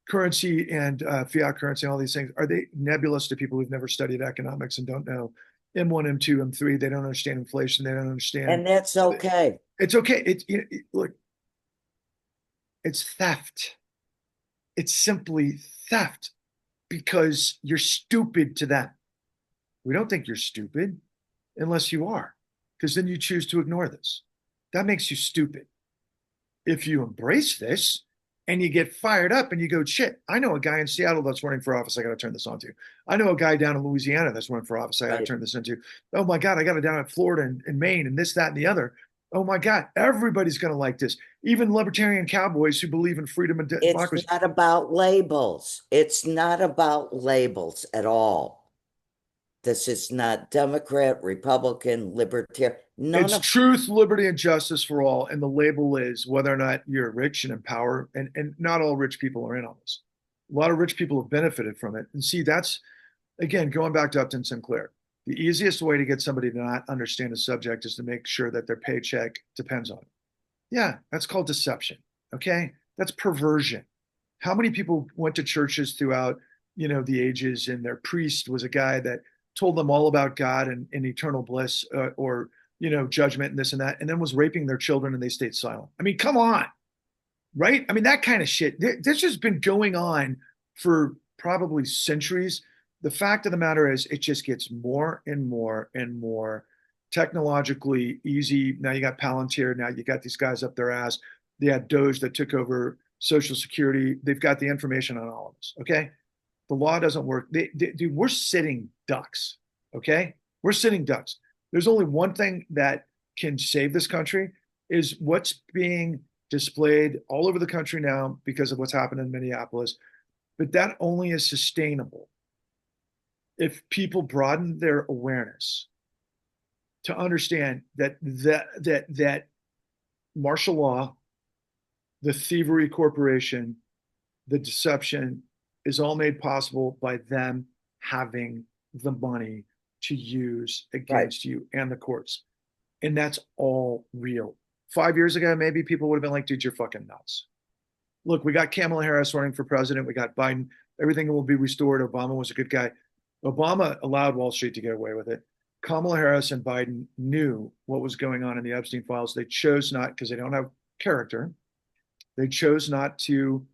currency and fiat currency and all these things. Are they nebulous to people who've never studied economics and don't know M1, M2, M3? They don't understand inflation. They don't understand. And that's okay. It's okay. Look, it's theft. It's simply theft because you're stupid to them. We don't think you're stupid unless you are, because then you choose to ignore this. That makes you stupid. If you embrace this and you get fired up and you go, shit, I know a guy in Seattle that's running for office I got to turn this on to. I know a guy down in Louisiana that's running for office I got to turn this into. Oh my God, I got it down in Florida and Maine and this, that, and the other. Oh my God, everybody's going to like this. Even libertarian cowboys who believe in freedom and democracy. It's not about labels. It's not about labels at all. This is not Democrat, Republican, Libertarian. It's truth, liberty, and justice for all. And the label is whether or not you're rich and in power. And not all rich people are in on this. A lot of rich people have benefited from it. And see, that's, again, going back to Upton Sinclair. The easiest way to get somebody to not understand a subject is to make sure that their paycheck depends on it. Yeah, that's called deception. Okay, that's perversion. How many people went to churches throughout, the ages, and their priest was a guy that told them all about God and eternal bliss, or judgment and this and that, and then was raping their children and they stayed silent. I mean, come on, right? I mean, that kind of shit. This has been going on for probably centuries. The fact of the matter is, it just gets more and more and more technologically easy. Now you got Palantir. Now you got these guys up their ass. They had Doge that took over Social Security. They've got the information on all of us. Okay, the law doesn't work. Dude, we're sitting ducks. Okay, we're sitting ducks. There's only one thing that can save this country, is what's being displayed all over the country now because of what's happened in Minneapolis. But that only is sustainable if people broaden their awareness to understand that martial law, the thievery corporation, the deception is all made possible by them having the money to use Right. against you and the courts. And that's all real. 5 years ago, maybe people would have been like, dude, you're fucking nuts. Look, we got Kamala Harris running for president. We got Biden. Everything will be restored. Obama was a good guy. Obama allowed Wall Street to get away with it. Kamala Harris and Biden knew what was going on in the Epstein files. They chose not, because they don't have character, they chose not to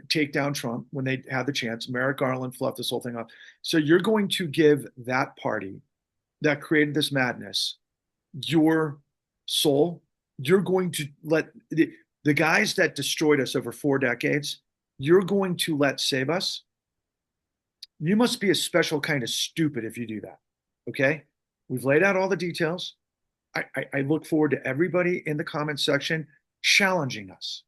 take down Trump when they had the chance. Merrick Garland fluffed this whole thing up. So you're going to give that party that created this madness your soul. You're going to let the guys that destroyed us over 4 decades, you're going to let save us. You must be a special kind of stupid if you do that. Okay. We've laid out all the details. I look forward to everybody in the comments section challenging us.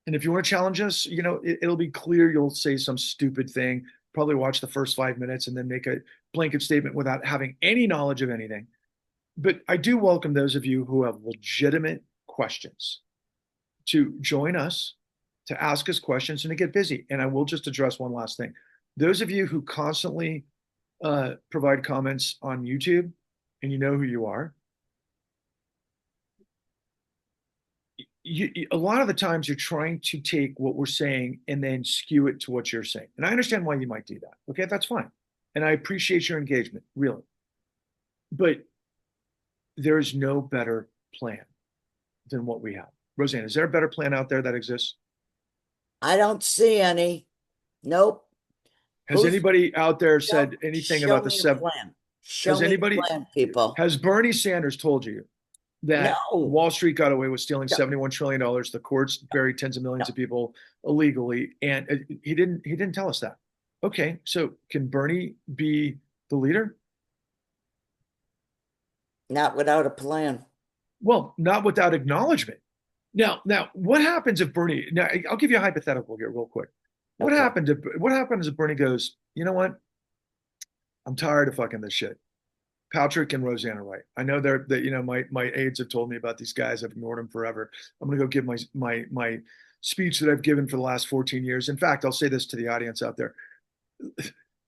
And if you want to challenge us, it'll be clear you'll say some stupid thing, probably watch the first 5 minutes and then make a blanket statement without having any knowledge of anything. But I do welcome those of you who have legitimate questions to join us, to ask us questions, and to get busy. And I will just address one last thing. Those of you who constantly provide comments on YouTube, and you know who you are, a lot of the times you're trying to take what we're saying and then skew it to what you're saying. And I understand why you might do that. Okay, that's fine. And I appreciate your engagement, really. But there is no better plan than what we have. Roseanne, is there a better plan out there that exists? I don't see any. Nope. Has Who's anybody out there show, said anything show about the me a seven? plan. Show Has me a anybody, plan, people. has Bernie Sanders told you that No. Wall Street got away with stealing No. $71 trillion? The courts buried tens of millions of people illegally. And he didn't tell us that. Okay, so can Bernie be the leader? Not without a plan. Well, not without acknowledgement. Now, what happens if Bernie? Now, I'll give you a hypothetical here, real quick. Okay. What happens if Bernie goes, you know what? I'm tired of fucking this shit. Patrick and Roseanne are right. I know that my aides have told me about these guys. I've ignored them forever. I'm gonna go give my speech that I've given for the last 14 years. In fact, I'll say this to the audience out there,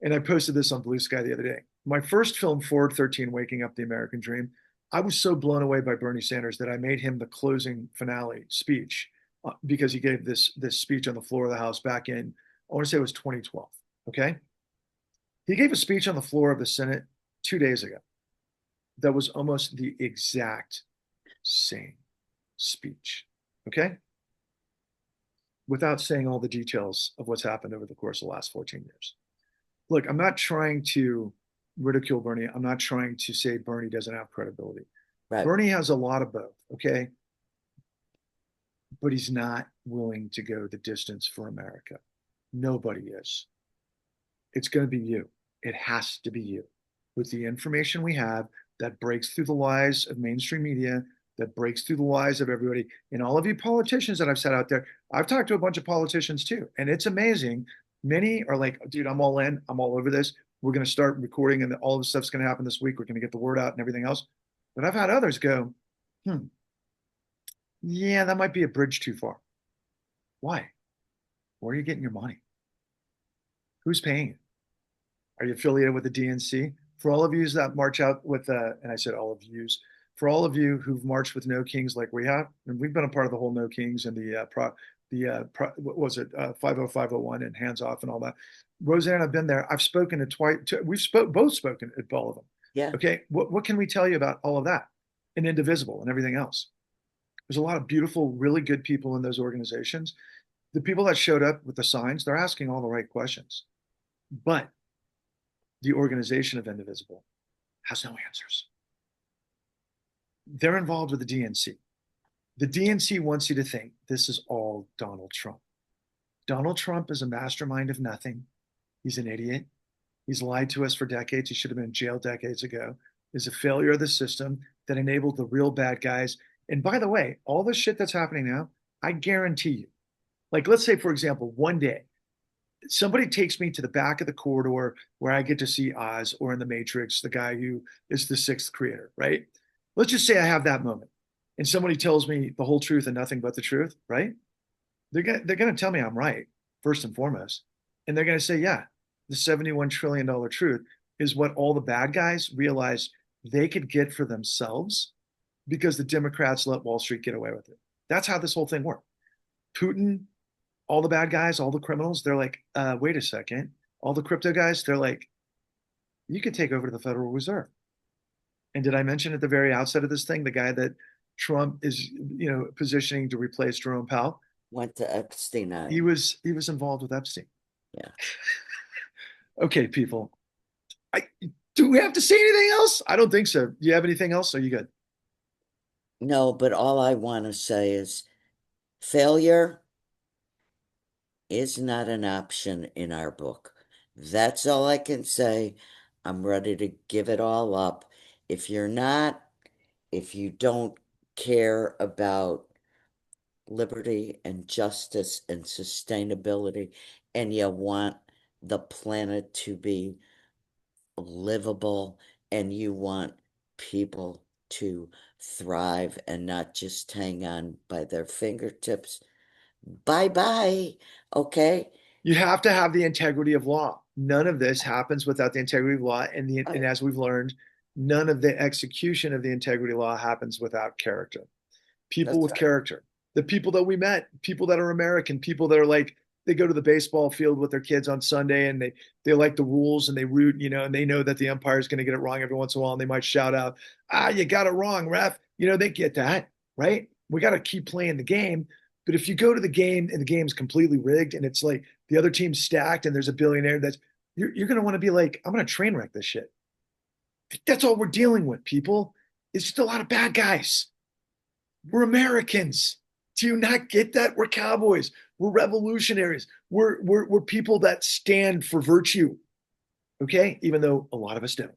and I posted this on Blue Sky the other day. My first film, Forward 13, Waking Up the American Dream, I was so blown away by Bernie Sanders that I made him the closing finale speech because he gave this speech on the floor of the House back in, I want to say it was 2012. Okay, he gave a speech on the floor of the Senate 2 days ago that was almost the exact same speech. Okay, without saying all the details of what's happened over the course of the last 14 years. Look, I'm not trying to ridicule Bernie. I'm not trying to say Bernie doesn't have credibility. Right. Bernie has a lot of both, okay? But he's not willing to go the distance for America. Nobody is. It's going to be you. It has to be you. With the information we have that breaks through the lies of mainstream media, that breaks through the lies of everybody, and all of you politicians that I've said out there, I've talked to a bunch of politicians too, and it's amazing. Many are like, dude, I'm all in. I'm all over this. We're going to start recording and all of the stuff's going to happen this week. We're going to get the word out and everything else. But I've had others go, yeah, that might be a bridge too far. Why? Where are you getting your money? Who's paying it? Are you affiliated with the DNC? For all of you that march out with, and I said all of yous, for all of you who've marched with No Kings like we have, and we've been a part of the whole No Kings and what was it, 50501 and hands off and all that. Roseanne, I've been there. I've spoken to twice. We've both spoken at all of them. Yeah. Okay. What can we tell you about all of that and Indivisible and everything else? There's a lot of beautiful, really good people in those organizations. The people that showed up with the signs, they're asking all the right questions. But the organization of Indivisible has no answers. They're involved with the DNC. The DNC wants you to think this is all Donald Trump. Donald Trump is a mastermind of nothing. He's an idiot. He's lied to us for decades. He should have been in jail decades ago. He's a failure of the system that enabled the real bad guys And by the way, all this shit that's happening now, I guarantee you, like, let's say, for example, one day somebody takes me to the back of the corridor where I get to see Oz, or in the Matrix, the guy who is the sixth creator, right? Let's just say I have that moment and somebody tells me the whole truth and nothing but the truth, right? They're gonna tell me I'm right, first and foremost. And they're gonna say, yeah, the $71 trillion truth is what all the bad guys realized they could get for themselves because the Democrats let Wall Street get away with it. That's how this whole thing worked. Putin, all the bad guys, all the criminals, they're like, wait a second. All the crypto guys, they're like, you could take over the Federal Reserve. And did I mention at the very outset of this thing, the guy that Trump is, positioning to replace Jerome Powell? Went to Epstein He Island. was he was involved with Epstein. Yeah. Okay, people. I do we have to say anything else? I don't think so. Do you have anything else? Are you good? No, but all I want to say is failure is not an option in our book. That's all I can say. I'm ready to give it all up. If you're not, if you don't care about liberty and justice and sustainability, and you want the planet to be livable, and you want people to thrive and not just hang on by their fingertips, bye bye. Okay. You have to have the integrity of law. None of this happens without the integrity of law. And Right. as we've learned, none of the execution of the integrity law happens without character. People That's with right. character, the people that we met, people that are American, people that are like, they go to the baseball field with their kids on Sunday and they like the rules and they root, and they know that the umpire is going to get it wrong every once in a while and they might shout out, you got it wrong, ref. They get that, right? We got to keep playing the game. But if you go to the game and the game's completely rigged and it's like the other team's stacked and there's a billionaire that's, you're going to want to be like, I'm going to train wreck this shit. That's all we're dealing with, people. It's just a lot of bad guys. We're Americans. Do you not get that? We're cowboys. We're revolutionaries. We're people that stand for virtue. Okay? Even though a lot of us don't.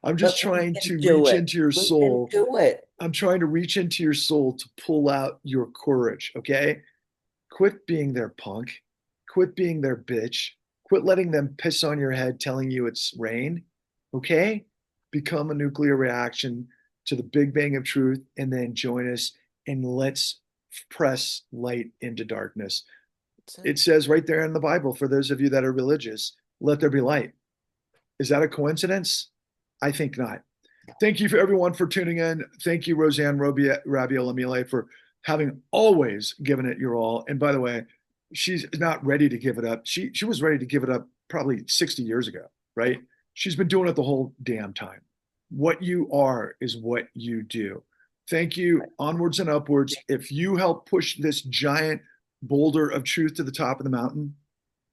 I'm just But we trying can to do reach it. into your We can soul. do it. I'm trying to reach into your soul to pull out your courage. Okay? Quit being their punk. Quit being their bitch. Quit letting them piss on your head telling you it's rain. Okay? Become a nuclear reaction to the Big Bang of truth and then join us and let's press light into darkness. That's it. It says right there in the Bible, for those of you that are religious, let there be light. Is that a coincidence? I think not. Thank you for everyone for tuning in. Thank you, Roseanne Rabiel Amile, for having always given it your all. And by the way, she's not ready to give it up. She was ready to give it up probably 60 years ago, right? She's been doing it the whole damn time. What you are is what you do. Thank you. Onwards and upwards. If you help push this giant boulder of truth to the top of the mountain,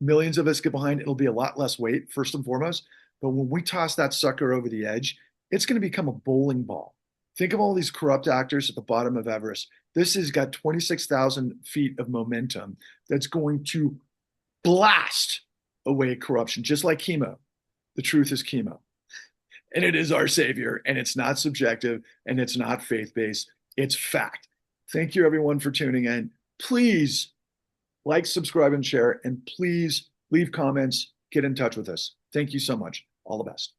millions of us get behind, it'll be a lot less weight, first and foremost. But when we toss that sucker over the edge, it's going to become a bowling ball. Think of all these corrupt actors at the bottom of Everest. This has got 26,000 feet of momentum that's going to blast away corruption, just like chemo. The truth is chemo. And it is our savior, and it's not subjective, and it's not faith based. It's fact. Thank you, everyone, for tuning in. Please like, subscribe, and share. And please leave comments. Get in touch with us. Thank you so much. All the best.